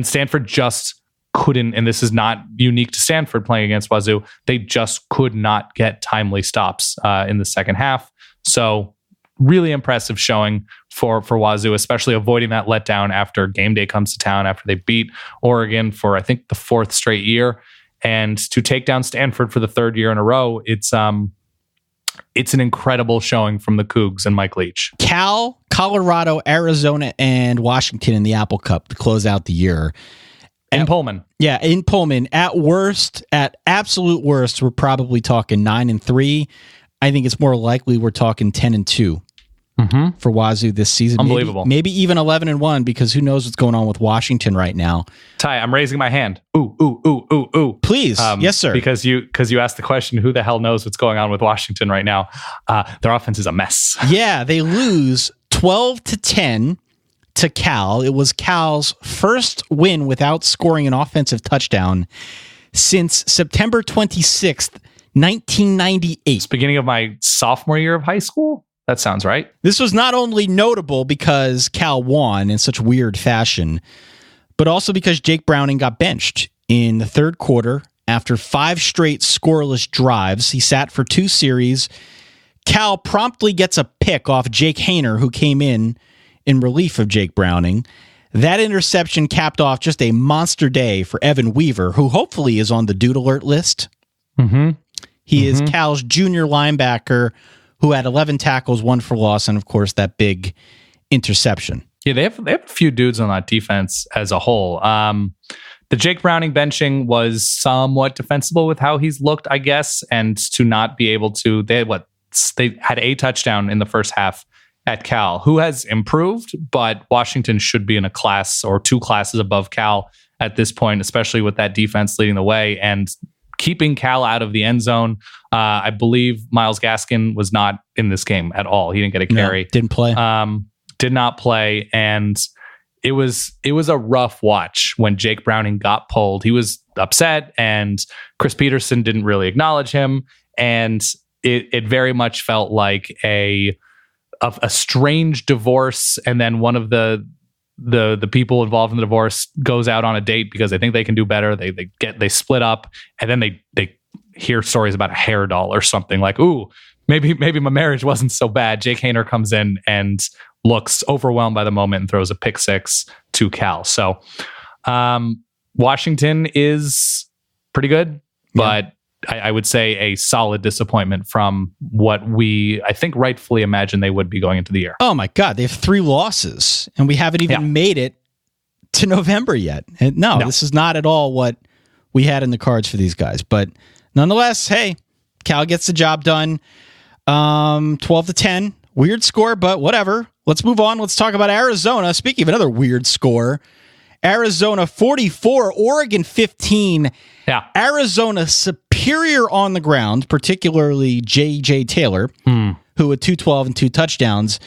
Stanford just couldn't, and this is not unique to Stanford playing against Wazoo, they just could not get timely stops in the second half. So really impressive showing for Wazoo, especially avoiding that letdown after game day comes to town, after they beat Oregon for, I think, the 4th straight year. And to take down Stanford for the 3rd year in a row, it's an incredible showing from the Cougs and Mike Leach. Cal, Colorado, Arizona, and Washington in the Apple Cup to close out the year. In Pullman. Yeah, in Pullman. At worst, at absolute worst, we're probably talking 9-3. I think it's more likely we're talking 10-2 for Wazoo this season. Unbelievable. Maybe even 11-1, because who knows what's going on with Washington right now. Ty, I'm raising my hand. Ooh. Please. Yes, sir. Because you asked the question, who the hell knows what's going on with Washington right now? Their offense is a mess. Yeah, they lose 12-10 to Cal. It was Cal's first win without scoring an offensive touchdown since September 26th, 1998. It's beginning of my sophomore year of high school? That sounds right. This was not only notable because Cal won in such weird fashion, but also because Jake Browning got benched in the third quarter after 5 straight scoreless drives. He sat for 2 series. Cal promptly gets a pick off Jake Haener, who came in relief of Jake Browning. That interception capped off just a monster day for Evan Weaver, who hopefully is on the dude alert list. He is Cal's junior linebacker who had 11 tackles, 1 for loss, and of course that big interception. Yeah, they have a few dudes on that defense as a whole. The Jake Browning benching was somewhat defensible with how he's looked, I guess, and to not be able to, they had a touchdown in the first half at Cal, who has improved, but Washington should be in a class or 2 classes above Cal at this point, especially with that defense leading the way and keeping Cal out of the end zone. I believe Myles Gaskin was not in this game at all. He didn't get a carry. No, didn't play. Did not play. And it was a rough watch when Jake Browning got pulled. He was upset, and Chris Peterson didn't really acknowledge him. And it very much felt like a strange divorce, and then one of the people involved in the divorce goes out on a date because they think they can do better. They split up, and then they hear stories about a hair doll or something like, ooh, maybe my marriage wasn't so bad. Jake Haener comes in and looks overwhelmed by the moment and throws a pick 6 to Cal. So Washington is pretty good, but I would say a solid disappointment from what I think rightfully imagined they would be going into the year. Oh my God, they have 3 losses, and we haven't even made it to November yet. No, this is not at all what we had in the cards for these guys. But nonetheless, hey, Cal gets the job done. 12-10, weird score, but whatever. Let's move on. Let's talk about Arizona. Speaking of another weird score, Arizona 44, Oregon 15. Yeah. Arizona superior on the ground, particularly J.J. Taylor, who had 212 and 2 touchdowns.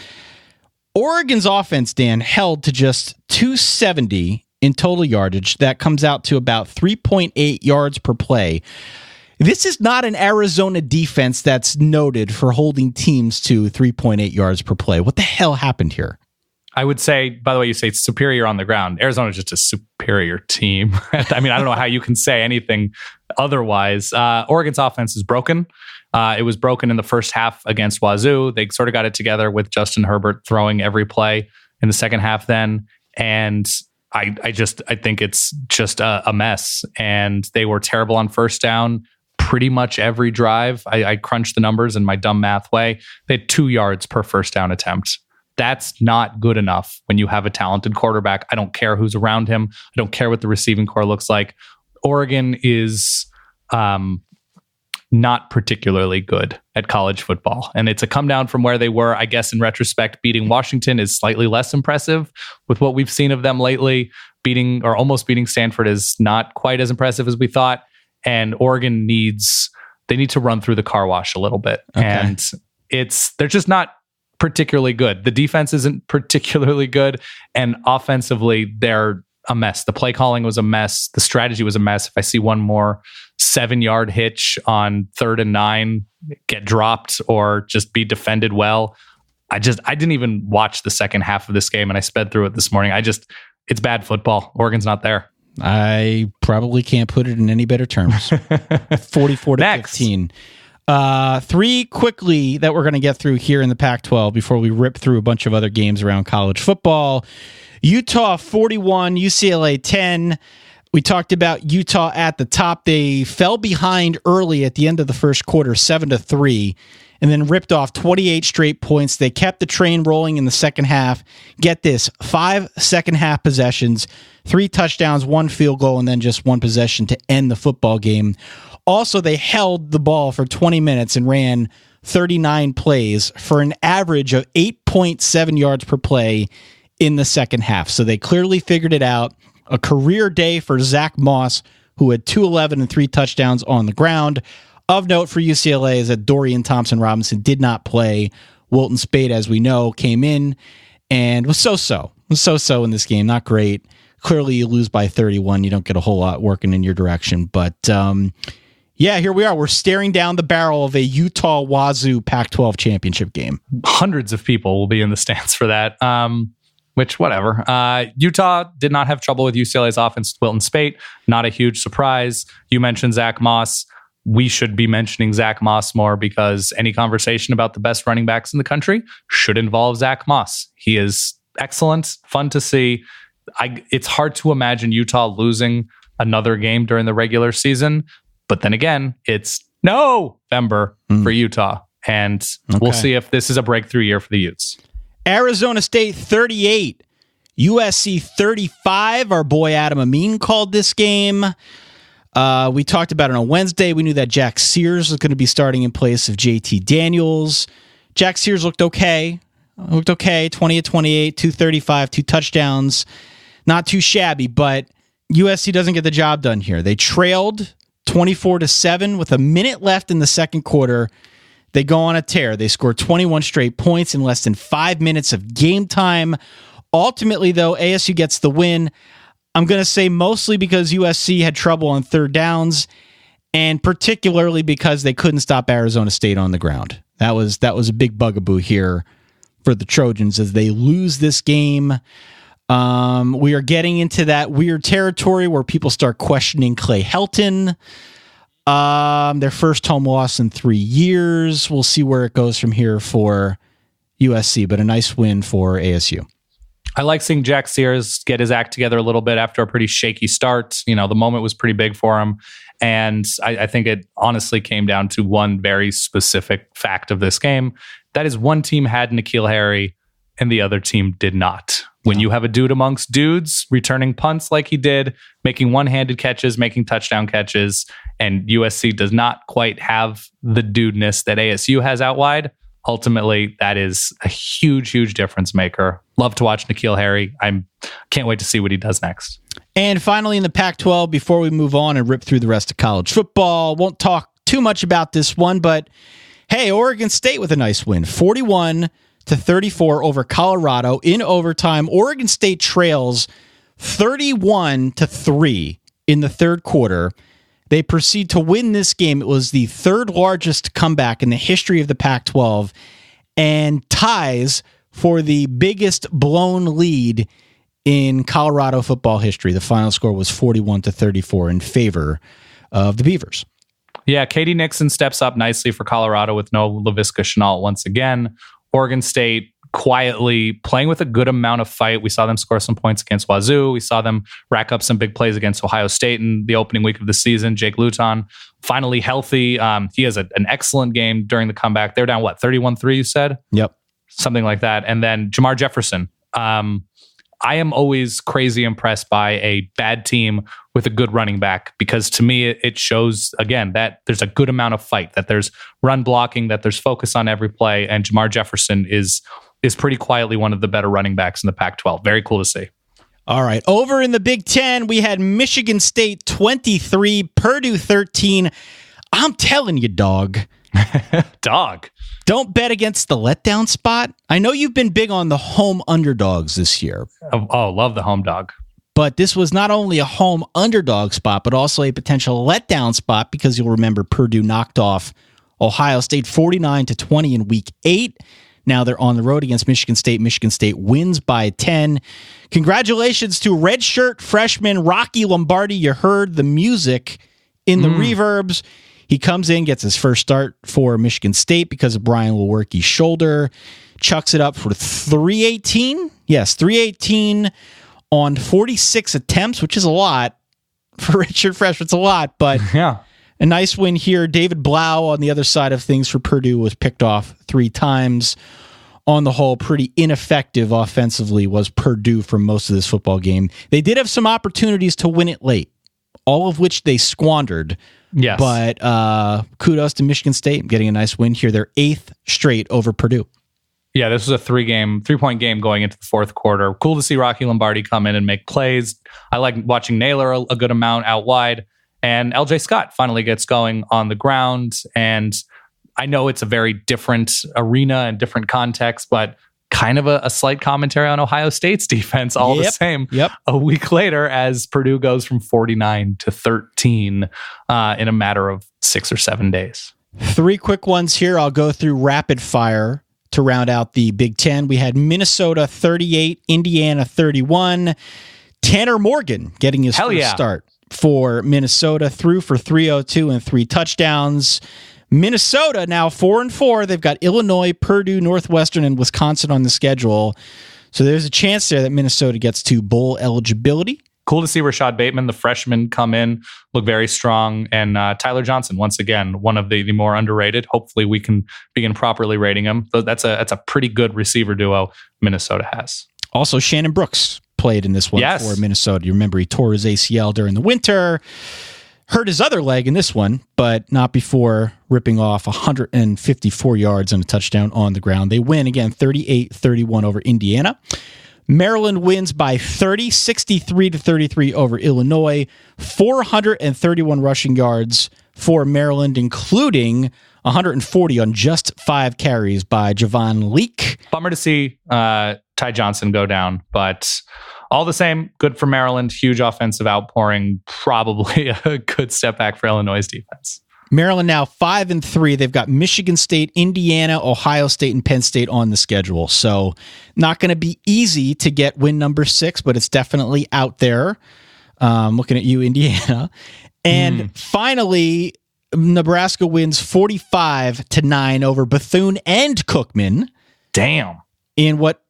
Oregon's offense, Dan, held to just 270 in total yardage. That comes out to about 3.8 yards per play. This is not an Arizona defense that's noted for holding teams to 3.8 yards per play. What the hell happened here? I would say, by the way, you say it's superior on the ground. Arizona is just a superior team. I mean, I don't know how you can say anything otherwise. Oregon's offense is broken. It was broken in the first half against Wazoo. They sort of got it together with Justin Herbert throwing every play in the second half then. And I think it's just a mess. And they were terrible on first down pretty much every drive. I crunched the numbers in my dumb math way. They had 2 yards per first down attempt. That's not good enough when you have a talented quarterback. I don't care who's around him. I don't care what the receiving core looks like. Oregon is not particularly good at college football. And it's a come down from where they were. I guess in retrospect, beating Washington is slightly less impressive with what we've seen of them lately. Almost beating Stanford is not quite as impressive as we thought. And Oregon they need to run through the car wash a little bit. Okay. And they're just not particularly good. The defense isn't particularly good, and offensively they're a mess. The play calling was a mess. The strategy was a mess. If I see one more 7-yard hitch on 3rd and 9 get dropped or just be defended well, I didn't even watch the second half of this game, and I sped through it this morning. It's bad football. Oregon's not there. I probably can't put it in any better terms. 44-15. 3 quickly that we're going to get through here in the Pac-12 before we rip through a bunch of other games around college football. Utah 41, UCLA 10. We talked about Utah at the top. They fell behind early at the end of the first quarter, 7-3, and then ripped off 28 straight points. They kept the train rolling in the second half. Get this, 5 second half possessions, 3 touchdowns, 1 field goal, and then just 1 possession to end the football game. Also, they held the ball for 20 minutes and ran 39 plays for an average of 8.7 yards per play in the second half. So they clearly figured it out. A career day for Zach Moss, who had 211 and 3 touchdowns on the ground. Of note for UCLA is that Dorian Thompson-Robinson did not play. Wilton Spade, as we know, came in and was so-so. Was so-so in this game. Not great. Clearly, you lose by 31. You don't get a whole lot working in your direction. But, yeah, here we are. We're staring down the barrel of a Utah-Wazoo Pac-12 championship game. Hundreds of people will be in the stands for that. Which, whatever. Utah did not have trouble with UCLA's offense. Wilton Spate, not a huge surprise. You mentioned Zach Moss. We should be mentioning Zach Moss more because any conversation about the best running backs in the country should involve Zach Moss. He is excellent, fun to see. It's hard to imagine Utah losing another game during the regular season. But then again, it's November for Utah. And we'll see if this is a breakthrough year for the Utes. Arizona State 38, USC 35. Our boy Adam Amin called this game. We talked about it on Wednesday. We knew that Jack Sears was going to be starting in place of JT Daniels. Jack Sears looked okay. 20 of 28, 235, 2 touchdowns. Not too shabby, but USC doesn't get the job done here. They trailed 24-7 with a minute left in the second quarter. They go on a tear. They score 21 straight points in less than 5 minutes of game time. Ultimately, though, ASU gets the win. I'm going to say mostly because USC had trouble on third downs, and particularly because they couldn't stop Arizona State on the ground. That was a big bugaboo here for the Trojans as they lose this game. We are getting into that weird territory where people start questioning Clay Helton. Their first home loss in 3 years. We'll see where it goes from here for USC, but a nice win for ASU. I like seeing Jack Sears get his act together a little bit after a pretty shaky start. You know, the moment was pretty big for him. And I think it honestly came down to one very specific fact of this game. That is, one team had N'Keal Harry and the other team did not. When you have a dude amongst dudes returning punts like he did, making one-handed catches, making touchdown catches, and USC does not quite have the dudeness that ASU has out wide, ultimately, that is a huge, huge difference maker. Love to watch N'Keal Harry. I can't wait to see what he does next. And finally, in the Pac-12, before we move on and rip through the rest of college football, won't talk too much about this one, but hey, Oregon State with a nice win, 41-34 over Colorado in overtime. Oregon State trails 31-3 in the third quarter. They proceed to win this game. It was the third largest comeback in the history of the Pac-12 and ties for the biggest blown lead in Colorado football history. The final score was 41-34 in favor of the Beavers. Yeah, Katie Nixon steps up nicely for Colorado with no Laviska Shenault once again. Oregon State quietly playing with a good amount of fight. We saw them score some points against Wazoo. We saw them rack up some big plays against Ohio State in the opening week of the season. Jake Luton, finally healthy. He has an excellent game during the comeback. They're down, 31-3, you said? Yep. Something like that. And then Jamar Jefferson. I am always crazy impressed by a bad team with a good running back, because to me, it shows, again, that there's a good amount of fight, that there's run blocking, that there's focus on every play. And Jamar Jefferson is pretty quietly one of the better running backs in the Pac-12. Very cool to see. All right. Over in the Big Ten, we had Michigan State 23, Purdue 13. I'm telling you, dog. Dog. Don't bet against the letdown spot. I know you've been big on the home underdogs this year. Oh, love the home dog. But this was not only a home underdog spot, but also a potential letdown spot, because you'll remember Purdue knocked off Ohio State 49-20 in week 8. Now they're on the road against Michigan State. Michigan State wins by 10. Congratulations to redshirt freshman Rocky Lombardi. You heard the music in the reverbs. He comes in, gets his first start for Michigan State because of Brian Lewerke's shoulder. Chucks it up for 318. Yes, 318 on 46 attempts, which is a lot. For redshirt freshman, it's a lot. But yeah, A nice win here. David Blau on the other side of things for Purdue was picked off 3 times. On the whole, pretty ineffective offensively was Purdue for most of this football game. They did have some opportunities to win it late, all of which they squandered. Yes. But kudos to Michigan State getting a nice win here. Their 8th straight over Purdue. Yeah, this was a 3-point game going into the fourth quarter. Cool to see Rocky Lombardi come in and make plays. I like watching Naylor a good amount out wide. And LJ Scott finally gets going on the ground. And I know it's a very different arena and different context, but kind of a slight commentary on Ohio State's defense all the same. A week later, as Purdue goes from 49 to 13 in a matter of 6 or 7 days. 3 quick ones here. I'll go through rapid fire to round out the Big Ten. We had Minnesota 38, Indiana 31. Tanner Morgan getting his first start for Minnesota, threw for 302 and 3 touchdowns. Minnesota now 4-4. They've got Illinois, Purdue, Northwestern, and Wisconsin on the schedule. So there's a chance there that Minnesota gets to bowl eligibility. Cool to see Rashad Bateman, the freshman, come in, look very strong. And Tyler Johnson, once again, one of the more underrated. Hopefully we can begin properly rating him. That's a pretty good receiver duo Minnesota has. Also, Shannon Brooks played in this one for Minnesota. You remember he tore his ACL during the winter, hurt his other leg in this one, but not before ripping off 154 yards and a touchdown on the ground. They win again 38-31 over Indiana. Maryland wins by 30, 63-33 over Illinois. 431 rushing yards for Maryland, including 140 on just 5 carries by Javon Leak. Bummer to see Ty Johnson go down, but all the same, good for Maryland. Huge offensive outpouring. Probably a good step back for Illinois' defense. Maryland now 5-3. They've got Michigan State, Indiana, Ohio State, and Penn State on the schedule. So not going to be easy to get win number 6, but it's definitely out there. Looking at you, Indiana. And finally, Nebraska wins 45-9 over Bethune and Cookman. Damn. In what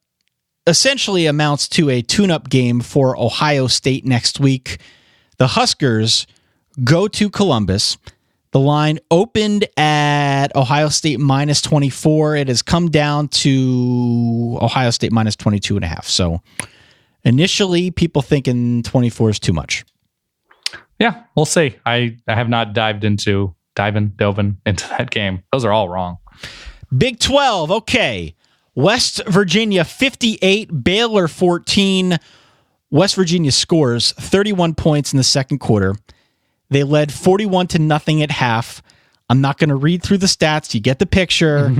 essentially amounts to a tune-up game for Ohio State next week. The Huskers go to Columbus. The line opened at Ohio State minus 24. It has come down to Ohio State minus 22.5. So initially, people thinking 24 is too much. Yeah, we'll see. I have not dived into that game. Those are all wrong. Big 12. Okay. West Virginia 58, Baylor 14. West Virginia scores 31 points in the second quarter. They led 41-0 at half. I'm not going to read through the stats. You get the picture.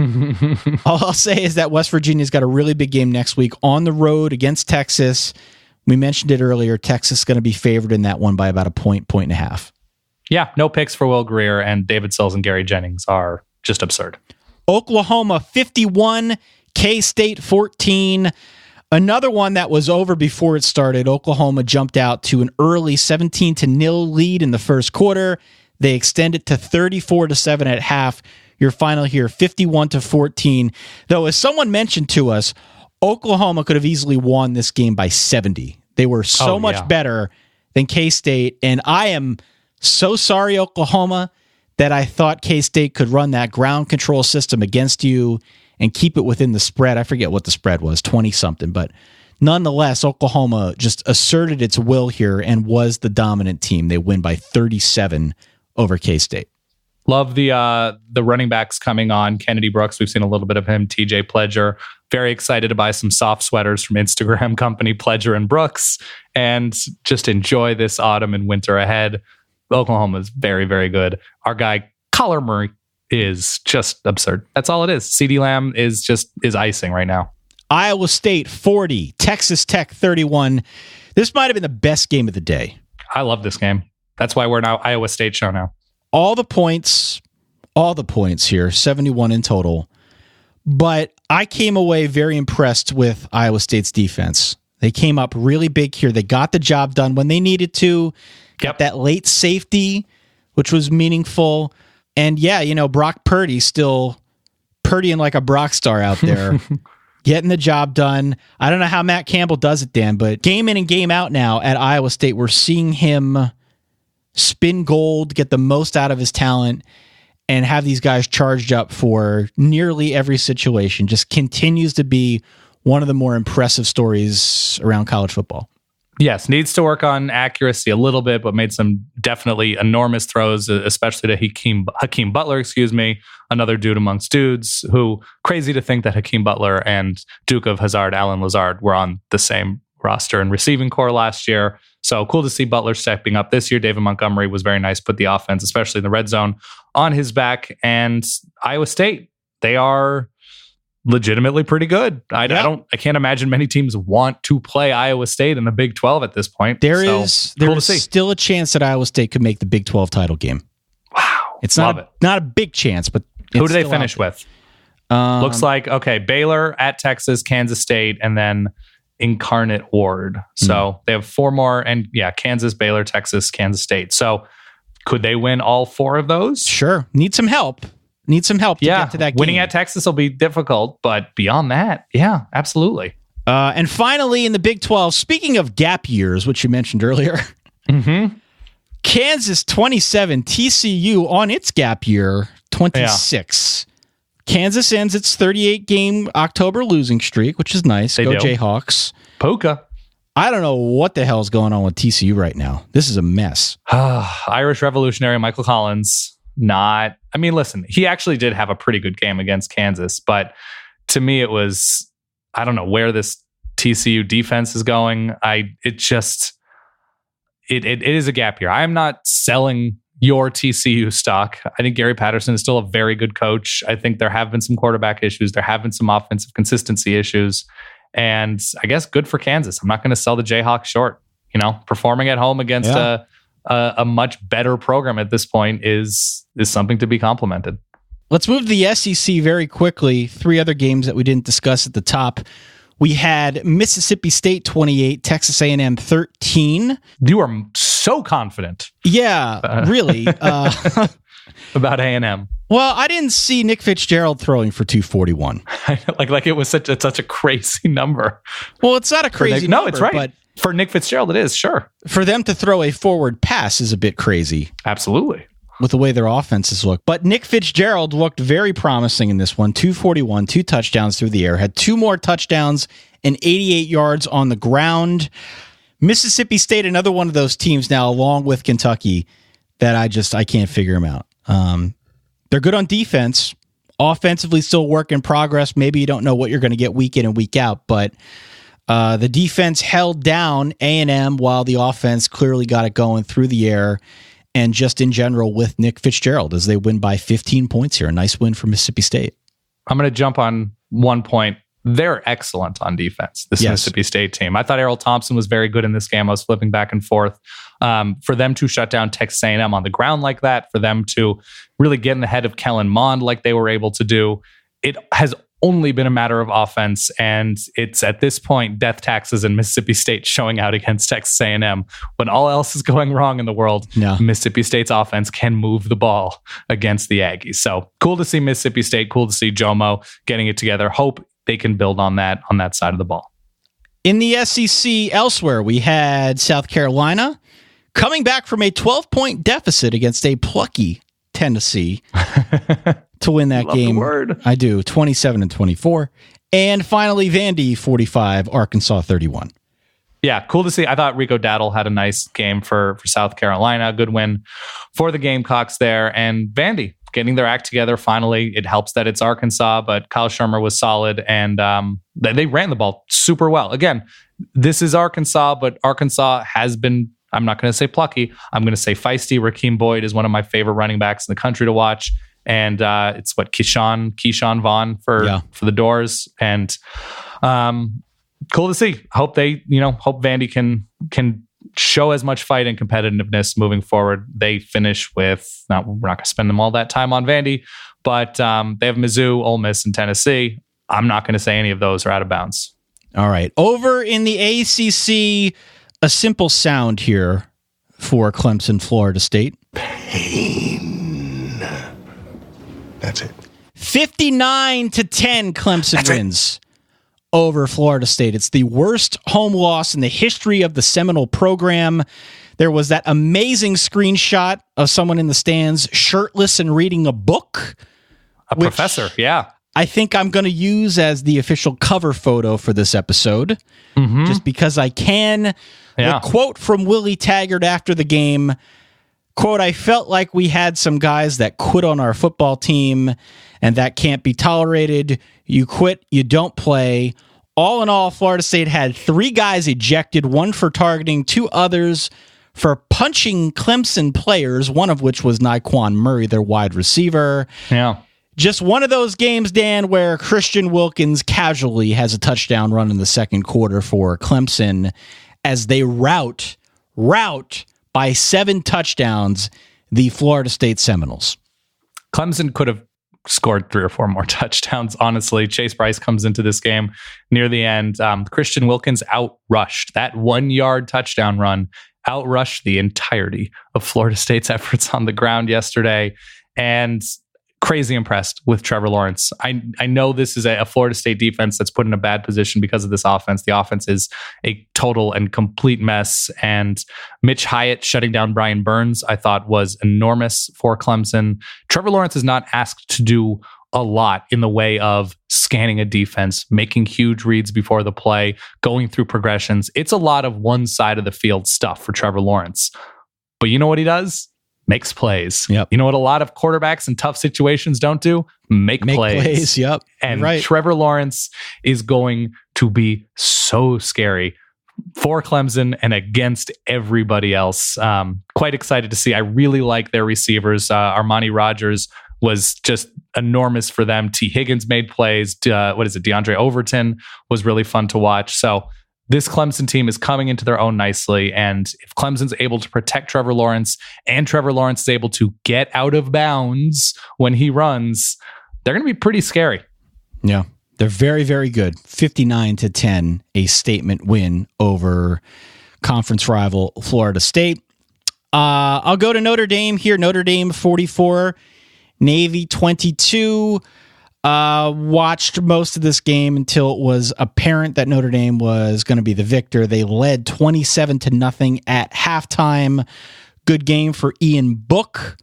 All I'll say is that West Virginia's got a really big game next week on the road against Texas. We mentioned it earlier. Texas is going to be favored in that one by about a point and a half. Yeah, no picks for Will Greer, and David Sills and Gary Jennings are just absurd. Oklahoma 51, K-State 14. Another one that was over before it started. Oklahoma jumped out to an early 17-0 lead in the first quarter. They extended to 34-7 at half. Your final here, 51-14. Though, as someone mentioned to us, Oklahoma could have easily won this game by 70. They were so much better than K-State, and I am so sorry, Oklahoma, that I thought K-State could run that ground control system against you and keep it within the spread. I forget what the spread was, 20-something. But nonetheless, Oklahoma just asserted its will here and was the dominant team. They win by 37 over K-State. Love the running backs coming on. Kennedy Brooks, we've seen a little bit of him. TJ Pledger, very excited to buy some soft sweaters from Instagram company Pledger and Brooks and just enjoy this autumn and winter ahead. Oklahoma is very, very good. Our guy, Kyler Murray, is just absurd. That's all it is. CeeDee Lamb is icing right now. Iowa State 40, Texas Tech 31. This might have been the best game of the day. I love this game. That's why we're now Iowa State show now. All the points here, 71 in total. But I came away very impressed with Iowa State's defense. They came up really big here. They got the job done when they needed to. Got that late safety, which was meaningful. And yeah, Brock Purdy still Purdying like a Brock star out there, getting the job done. I don't know how Matt Campbell does it, Dan, but game in and game out now at Iowa State, we're seeing him spin gold, get the most out of his talent, and have these guys charged up for nearly every situation. Just continues to be one of the more impressive stories around college football. Yes, needs to work on accuracy a little bit, but made some definitely enormous throws, especially to Hakeem Butler, another dude amongst dudes who, crazy to think that Hakeem Butler and Duke of Hazzard, Alan Lazard, were on the same roster and receiving core last year. So cool to see Butler stepping up this year. David Montgomery was very nice, put the offense, especially in the red zone, on his back. And Iowa State, they are legitimately pretty good. I can't imagine many teams want to play Iowa State in the Big 12 at this point. There is still a chance that Iowa State could make the Big 12 title game. Wow. It's not a big chance, but who do they finish with? Looks like, Baylor at Texas, Kansas State, and then Incarnate Ward. So they have 4 more, and Kansas, Baylor, Texas, Kansas State. So could they win all 4 of those? Sure. Need some help to get to that game. Winning at Texas will be difficult, but beyond that, absolutely. And finally, in the Big 12, speaking of gap years, which you mentioned earlier, Kansas 27, TCU on its gap year 26. Kansas ends its 38-game October losing streak, which is nice. Go Jayhawks. Puka. I don't know what the hell is going on with TCU right now. This is a mess. Irish revolutionary Michael Collins. Listen, he actually did have a pretty good game against Kansas, but to me it was, I don't know where this TCU defense is going. It is a gap year. I am not selling your TCU stock. I think Gary Patterson is still a very good coach. I think there have been some quarterback issues. There have been some offensive consistency issues, and I guess good for Kansas. I'm not going to sell the Jayhawks short. Performing at home against a much better program at this point is something to be complimented. Let's move to the SEC very quickly. 3 other games that we didn't discuss at the top. We had Mississippi State 28, Texas A&M 13. You are so confident. Yeah, really. About A&M. Well, I didn't see Nick Fitzgerald throwing for 241. like it was such a crazy number. Well, it's not a crazy number. No, it's right. But for Nick Fitzgerald, it is, sure. For them to throw a forward pass is a bit crazy. Absolutely. With the way their offenses look. But Nick Fitzgerald looked very promising in this one. 241, 2 touchdowns through the air. Had 2 more touchdowns and 88 yards on the ground. Mississippi State, another one of those teams now, along with Kentucky, that I can't figure them out. They're good on defense. Offensively, still work in progress. Maybe you don't know what you're going to get week in and week out, but the defense held down A&M while the offense clearly got it going through the air. And just in general with Nick Fitzgerald as they win by 15 points here. A nice win for Mississippi State. I'm going to jump on one point. They're excellent on defense, this Mississippi State team. I thought Errol Thompson was very good in this game. I was flipping back and forth. For them to shut down Texas A&M on the ground like that, for them to really get in the head of Kellen Mond like they were able to do, it has only been a matter of offense, and it's at this point death taxes and Mississippi State showing out against Texas A&M. When all else is going wrong in the world, Mississippi State's offense can move the ball against the Aggies. So cool to see Mississippi State, cool to see Jomo getting it together. Hope they can build on that side of the ball. In the SEC elsewhere, we had South Carolina coming back from a 12-point deficit against a plucky Tennessee to win that game. I do. 27-24. And finally, Vandy 45, Arkansas 31. Yeah, cool to see. I thought Rico Dowdle had a nice game for South Carolina. Good win for the Gamecocks there. And Vandy getting their act together finally. It helps that it's Arkansas, but Kyle Shermer was solid, and they ran the ball super well. Again, this is Arkansas, but Arkansas has been, I'm not going to say plucky, I'm going to say feisty. Rakeem Boyd is one of my favorite running backs in the country to watch. And it's Keyshawn Vaughn for the Doors. And cool to see. Hope Vandy can show as much fight and competitiveness moving forward. They finish with, we're not going to spend them all that time on Vandy, but they have Mizzou, Ole Miss, and Tennessee. I'm not going to say any of those are out of bounds. All right. Over in the ACC, a simple sound here for Clemson, Florida State. Pain. That's it. 59-10, Clemson wins over Florida State. It's the worst home loss in the history of the Seminole program. There was that amazing screenshot of someone in the stands shirtless and reading a book. A professor, yeah. I think I'm going to use as the official cover photo for this episode, just because I can. Yeah. The quote from Willie Taggart after the game, quote, "I felt like we had some guys that quit on our football team, and that can't be tolerated. You quit, you don't play. All in all, Florida State had 3 guys ejected, 1 for targeting, 2 others for punching Clemson players, one of which was Naquan Murray, their wide receiver." Yeah. Just one of those games, Dan, where Christian Wilkins casually has a touchdown run in the second quarter for Clemson as they rout by 7 touchdowns the Florida State Seminoles. Clemson could have scored 3 or 4 more touchdowns, honestly. Chase Bryce comes into this game near the end. Christian Wilkins outrushed. That 1-yard touchdown run outrushed the entirety of Florida State's efforts on the ground yesterday. And crazy impressed with Trevor Lawrence. I know this is a Florida State defense that's put in a bad position because of this offense. The offense is a total and complete mess. And Mitch Hyatt shutting down Brian Burns, I thought was enormous for Clemson. Trevor Lawrence is not asked to do a lot in the way of scanning a defense, making huge reads before the play, going through progressions. It's a lot of one side of the field stuff for Trevor Lawrence. But you know what he does? Makes plays. Yep. You know what a lot of quarterbacks in tough situations don't do? Make plays. Yep. And right. Trevor Lawrence is going to be so scary for Clemson and against everybody else. Quite excited to see. I really like their receivers. Armani Rogers was just enormous for them. T. Higgins made plays. DeAndre Overton was really fun to watch. So this Clemson team is coming into their own nicely, and if Clemson's able to protect Trevor Lawrence and Trevor Lawrence is able to get out of bounds when he runs, they're going to be pretty scary. Yeah, they're very, very good. 59-10, a statement win over conference rival Florida State. I'll go to Notre Dame here. Notre Dame 44, Navy 22. Watched most of this game until it was apparent that Notre Dame was going to be the victor. They led 27-0 at halftime. Good game for Ian Book.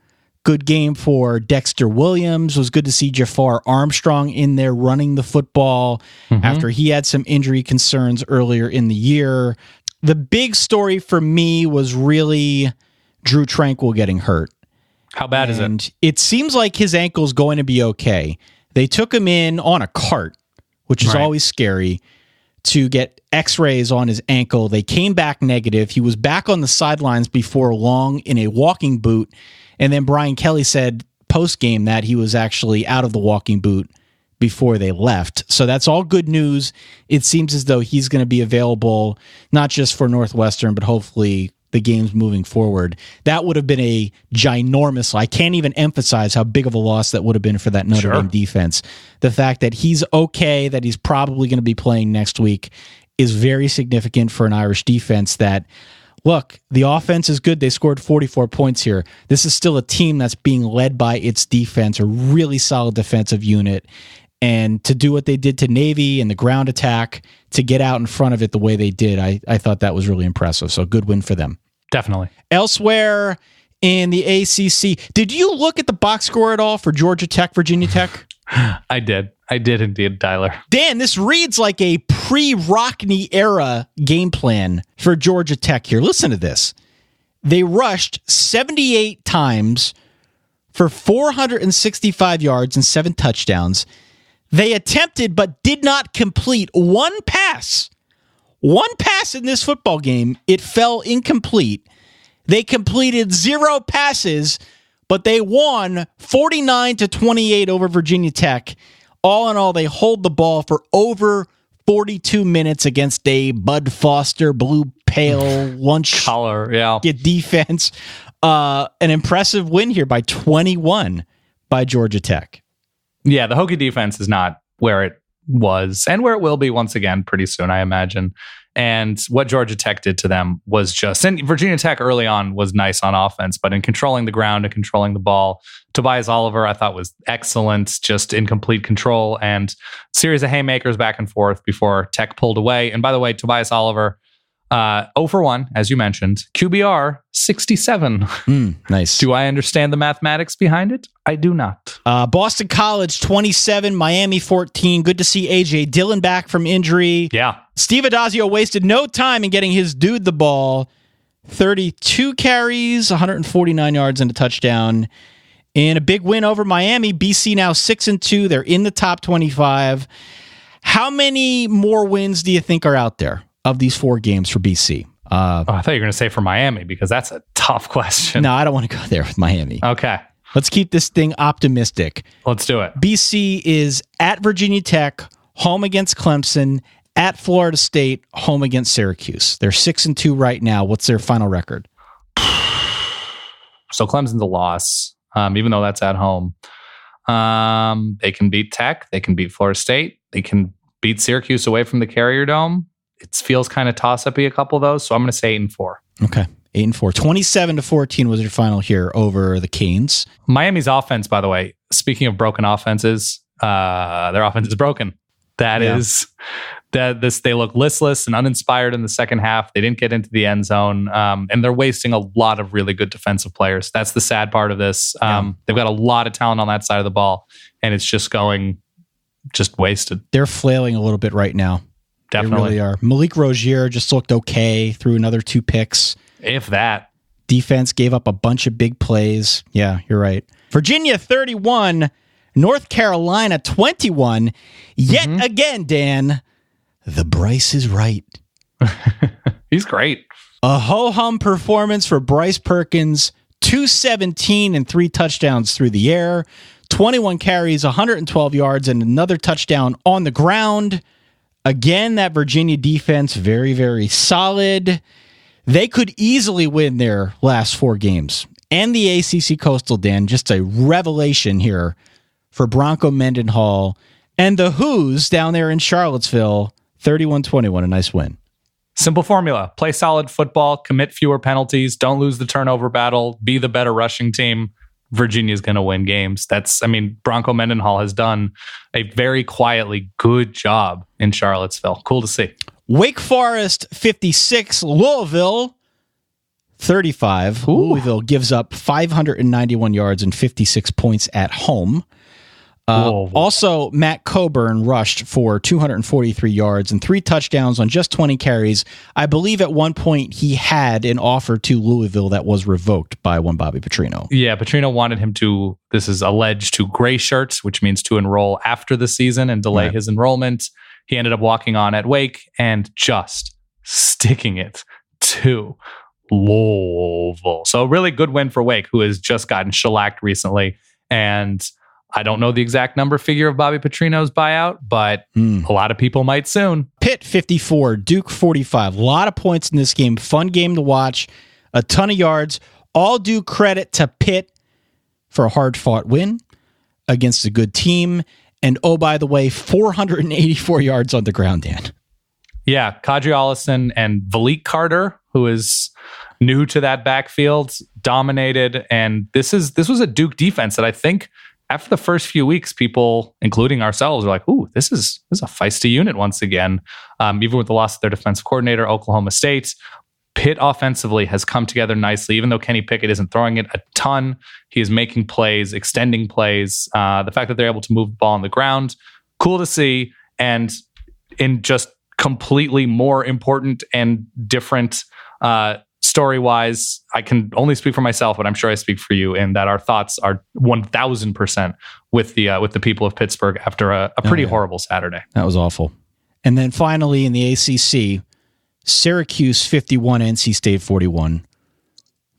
Good game for Dexter Williams. It was good to see Jafar Armstrong in there running the football after he had some injury concerns earlier in the year. The big story for me was really Drew Tranquil getting hurt. How bad is it? It seems like his ankle's going to be okay. They took him in on a cart, which is always scary, to get x-rays on his ankle. They came back negative. He was back on the sidelines before long in a walking boot. And then Brian Kelly said post-game that he was actually out of the walking boot before they left. So that's all good news. It seems as though he's going to be available, not just for Northwestern, but hopefully the games moving forward. That would have been a ginormous, I can't even emphasize how big of a loss that would have been for that Notre Dame defense. The fact that he's okay, that he's probably going to be playing next week is very significant for an Irish defense that, look, the offense is good. They scored 44 points here. This is still a team that's being led by its defense, a really solid defensive unit. And to do what they did to Navy and the ground attack, to get out in front of it the way they did, I thought that was really impressive. So good win for them. Definitely. Elsewhere in the ACC, did you look at the box score at all for Georgia Tech, Virginia Tech? I did indeed, Tyler. Dan, this reads like a pre-Rockne era game plan for Georgia Tech here. Listen to this. They rushed 78 times for 465 yards and 7 touchdowns. They attempted but did not complete one pass. One pass in this football game, it fell incomplete. They completed 0 passes, but they won 49-28 over Virginia Tech. All in all, they hold the ball for over 42 minutes against a Bud Foster blue pale lunch collar defense. An impressive win here by 21 by Georgia Tech. Yeah, the Hokie defense is not where it was and where it will be once again pretty soon, I imagine. And what Georgia Tech did to them was just, and Virginia Tech early on was nice on offense, but in controlling the ground and controlling the ball, Tobias Oliver I thought was excellent, just in complete control, and series of haymakers back and forth before Tech pulled away. And by the way, Tobias Oliver, 0 for 1, as you mentioned. QBR 67. Nice. Do I understand the mathematics behind it? I do not. Boston College 27, Miami 14. Good to see AJ Dillon back from injury. Yeah. Steve Adazio wasted no time in getting his dude the ball. 32 carries, 149 yards and a touchdown. In a big win over Miami, BC now 6-2. They're in the top 25. How many more wins do you think are out there of these 4 games for BC? I thought you were going to say for Miami, because that's a tough question. No, I don't want to go there with Miami. Okay. Let's keep this thing optimistic. Let's do it. BC is at Virginia Tech, home against Clemson, at Florida State, home against Syracuse. They're 6-2 right now. What's their final record? So Clemson's a loss, even though that's at home. They can beat Tech. They can beat Florida State. They can beat Syracuse away from the Carrier Dome. It feels kind of toss-up-y, a couple of those, so I'm going to say 8-4. Okay, 8-4. 27-14 was your final here over the Canes. Miami's offense, by the way, speaking of broken offenses, their offense is broken. They look listless and uninspired in the second half. They didn't get into the end zone, and they're wasting a lot of really good defensive players. That's the sad part of this. They've got a lot of talent on that side of the ball, and it's just wasted. They're flailing a little bit right now. Definitely. They really are. Malik Rozier just looked okay, threw another 2 picks. If that. Defense gave up a bunch of big plays. Yeah, you're right. Virginia 31, North Carolina 21. Yet again, Dan, the Bryce is right. He's great. A ho-hum performance for Bryce Perkins, 217 and 3 touchdowns through the air, 21 carries, 112 yards, and another touchdown on the ground. Again, that Virginia defense, very, very solid. They could easily win their last 4 games. And the ACC Coastal, Dan, just a revelation here for Bronco Mendenhall and the Who's down there in Charlottesville, 31-21, a nice win. Simple formula. Play solid football, commit fewer penalties, don't lose the turnover battle, be the better rushing team. Virginia's going to win games. Bronco Mendenhall has done a very quietly good job in Charlottesville. Cool to see. Wake Forest 56, Louisville 35. Ooh. Louisville gives up 591 yards and 56 points at home. Also, Matt Coburn rushed for 243 yards and 3 touchdowns on just 20 carries. I believe at one point he had an offer to Louisville that was revoked by one Bobby Petrino. Yeah, Petrino wanted him to, this is alleged, to gray shirts, which means to enroll after the season and delay his enrollment. He ended up walking on at Wake and just sticking it to Louisville. So a really good win for Wake, who has just gotten shellacked recently. And I don't know the exact figure of Bobby Petrino's buyout, but a lot of people might soon. Pitt 54, Duke 45. A lot of points in this game. Fun game to watch. A ton of yards. All due credit to Pitt for a hard-fought win against a good team. And oh, by the way, 484 yards on the ground, Dan. Yeah, Kadri Ollison and Valik Carter, who is new to that backfield, dominated. And this was a Duke defense that I think after the first few weeks, people, including ourselves, are like, ooh, this is a feisty unit once again. Even with the loss of their defensive coordinator, Oklahoma State, Pitt offensively has come together nicely. Even though Kenny Pickett isn't throwing it a ton, he is making plays, extending plays. The fact that they're able to move the ball on the ground, cool to see. And in just completely more important and different story-wise, I can only speak for myself, but I'm sure I speak for you in that our thoughts are 1,000% with the people of Pittsburgh after a pretty horrible Saturday. That was awful. And then finally in the ACC, Syracuse 51, NC State 41.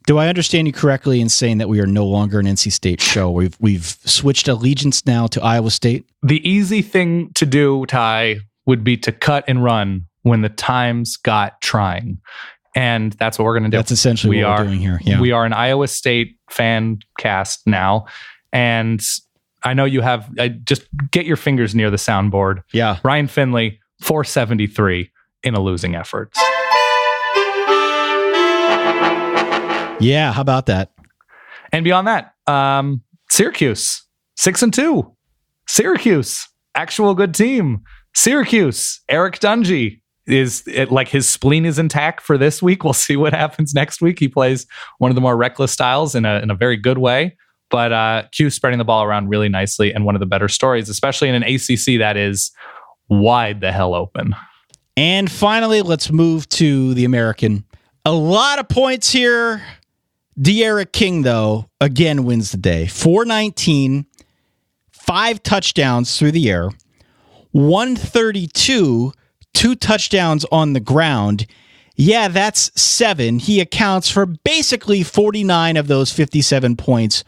Do I understand you correctly in saying that we are no longer an NC State show? We've switched allegiance now to Iowa State? The easy thing to do, Ty, would be to cut and run when the times got trying. And that's what we're going to do. That's essentially what we're doing here. Yeah. We are an Iowa State fan cast now. And I know you have, just get your fingers near the soundboard. Yeah. Ryan Finley, 473 in a losing effort. Yeah, how about that? And beyond that, Syracuse, 6-2. Syracuse, actual good team. Syracuse, Eric Dungy, is it like his spleen is intact for this week. We'll see what happens next week. He plays one of the more reckless styles in a very good way. But Q spreading the ball around really nicely, and one of the better stories, especially in an ACC that is wide the hell open. And finally, let's move to the American. A lot of points here. De'Aaron King, though, again wins the day. 419, 5 touchdowns through the air, 132, 2 touchdowns on the ground. Yeah, that's 7. He accounts for basically 49 of those 57 points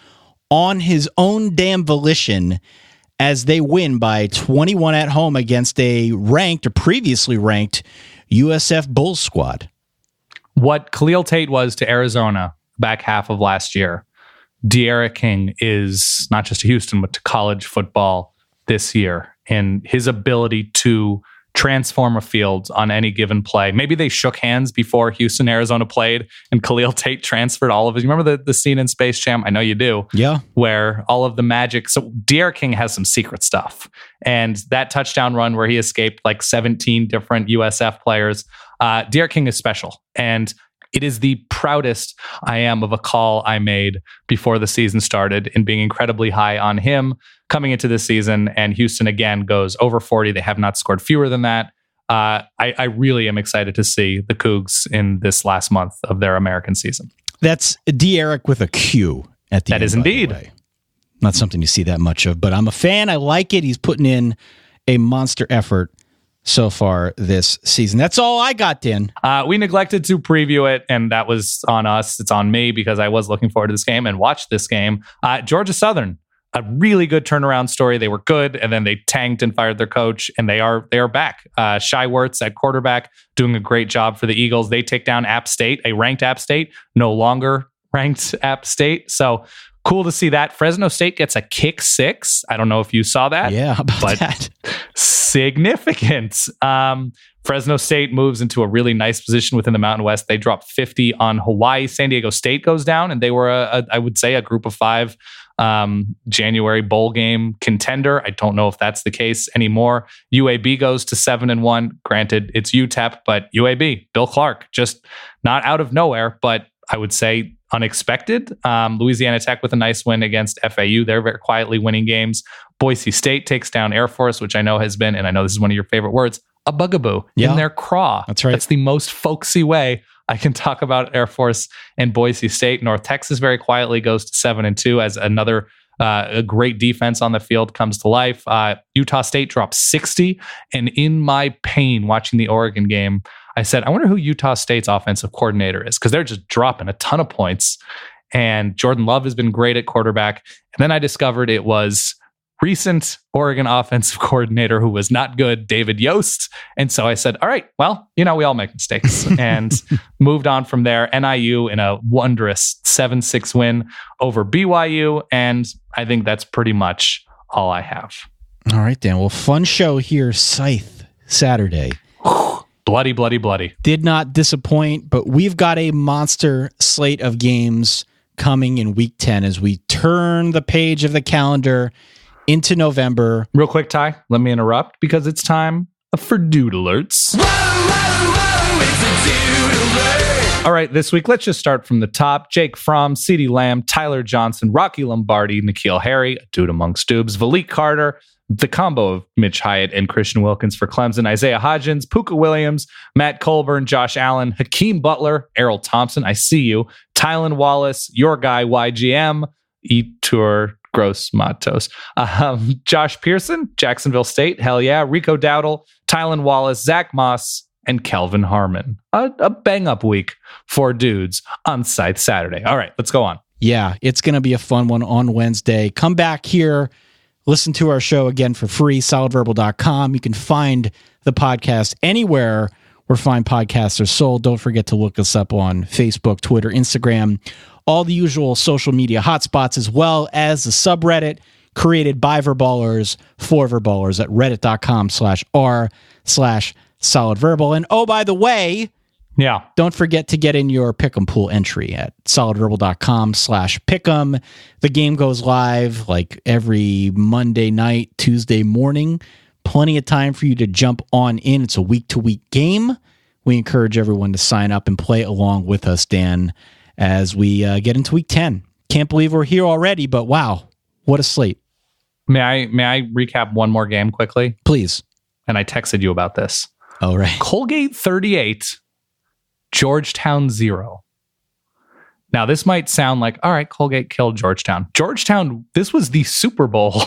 on his own damn volition as they win by 21 at home against a previously ranked USF Bulls squad. What Khalil Tate was to Arizona back half of last year, De'Aaron King is not just to Houston, but to college football this year. And his ability to transform a field on any given play. Maybe they shook hands before Houston, Arizona played, and Khalil Tate transferred all of his. You remember the scene in Space Jam? I know you do. Yeah. Where all of the magic. So De'Aaron King has some secret stuff. And that touchdown run where he escaped like 17 different USF players, De'Aaron King is special. And it is the proudest I am of a call I made before the season started in being incredibly high on him coming into this season. And Houston again goes over 40. They have not scored fewer than that. I really am excited to see the Cougs in this last month of their American season. That's De'Aaron with a Q at the end. That is indeed. Not something you see that much of, but I'm a fan. I like it. He's putting in a monster effort so far this season. That's all I got, Dan. We neglected to preview it, and that was on us. It's on me because I was looking forward to this game and watched this game. Georgia Southern, a really good turnaround story. They were good, and then they tanked and fired their coach, and they are back. Shai Werts at quarterback doing a great job for the Eagles. They take down App State, a ranked App State, no longer ranked App State. So cool to see that. Fresno State gets a kick 6. I don't know if you saw that. Yeah, how about that? Significant. Fresno State moves into a really nice position within the Mountain West. They dropped 50 on Hawaii. San Diego State goes down, and they were, I would say, a group of 5 January bowl game contender. I don't know if that's the case anymore. UAB goes to 7-1. Granted, it's UTEP, but UAB, Bill Clark, just not out of nowhere, but I would say unexpected. Louisiana Tech with a nice win against FAU. They're very quietly winning games. Boise State takes down Air Force, which I know has been, and I know this is one of your favorite words, a bugaboo in their craw. That's right. That's the most folksy way I can talk about Air Force and Boise State. North Texas very quietly goes to 7-2 as another a great defense on the field comes to life. Utah State drops 60. And in my pain watching the Oregon game, I said, I wonder who Utah State's offensive coordinator is, because they're just dropping a ton of points. And Jordan Love has been great at quarterback. And then I discovered it was recent Oregon offensive coordinator who was not good, David Yost. And so I said, all right, well, we all make mistakes, and moved on from there. NIU in a wondrous 7-6 win over BYU. And I think that's pretty much all I have. All right, Dan. Well, fun show here. Scythe Saturday. Bloody, bloody, bloody. Did not disappoint, but we've got a monster slate of games coming in week 10 as we turn the page of the calendar into November. Real quick, Ty, let me interrupt because it's time for Dude Alerts. All right, this week, let's just start from the top. Jake Fromm, CeeDee Lamb, Tyler Johnson, Rocky Lombardi, N'Keal Harry, a dude amongst dubs, Valik Carter, the combo of Mitch Hyatt and Christian Wilkins for Clemson, Isaiah Hodgins, Puka Williams, Matt Colburn, Josh Allen, Hakeem Butler, Errol Thompson, I see you, Tylan Wallace, your guy YGM, Etur Gross Matos, Josh Pearson, Jacksonville State, hell yeah, Rico Dowdle, Tylan Wallace, Zach Moss, and Kelvin Harmon. A bang-up week for dudes on Scythe Saturday. All right, let's go on. Yeah, it's going to be a fun one on Wednesday. Come back here. Listen to our show again for free, solidverbal.com. You can find the podcast anywhere where fine podcasts are sold. Don't forget to look us up on Facebook, Twitter, Instagram, all the usual social media hotspots, as well as the subreddit created by Verballers for Verballers at reddit.com/r/solidverbal. And oh, by the way, don't forget to get in your Pick'em pool entry at solidverbal.com/pick'em. The game goes live like every Monday night, Tuesday morning, Plenty of time for you to jump on in. It's a week-to-week game. We encourage everyone to sign up and play along with us, Dan, as we get into week 10. Can't believe we're here already, but wow, what a slate. May I recap one more game quickly? Please. And I texted you about this. All right. Colgate 38, Georgetown 0. Now, this might sound like, all right, Colgate killed Georgetown. Georgetown, this was the Super Bowl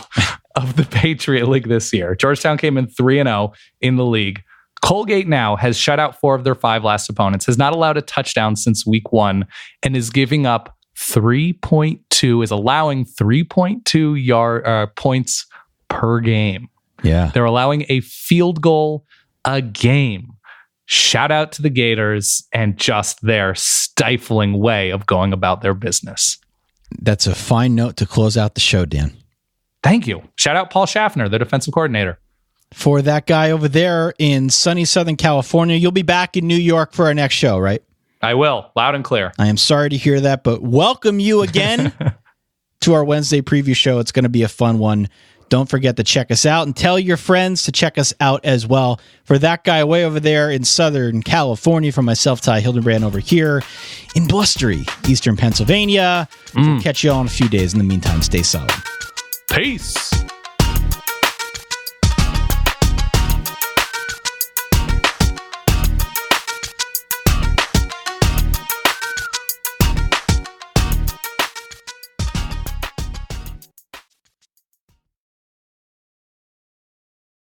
of the Patriot League this year. Georgetown came in 3-0 in the league. Colgate now has shut out 4 of their 5 last opponents, has not allowed a touchdown since week 1, and is giving up 3.2, is allowing 3.2 points per game. Yeah. They're allowing a field goal a game. Shout out to the Gators and just their stifling way of going about their business. That's a fine note to close out the show, Dan. Thank you. Shout out Paul Schaffner, the defensive coordinator. For that guy over there in sunny Southern California, you'll be back in New York for our next show, right? I will, loud and clear. I am sorry to hear that, but welcome you again to our Wednesday preview show. It's going to be a fun one. Don't forget to check us out and tell your friends to check us out as well. For that guy way over there in Southern California, for myself, Ty Hildenbrand over here in blustery Eastern Pennsylvania. We'll catch you all in a few days. In the meantime, stay solid. Peace.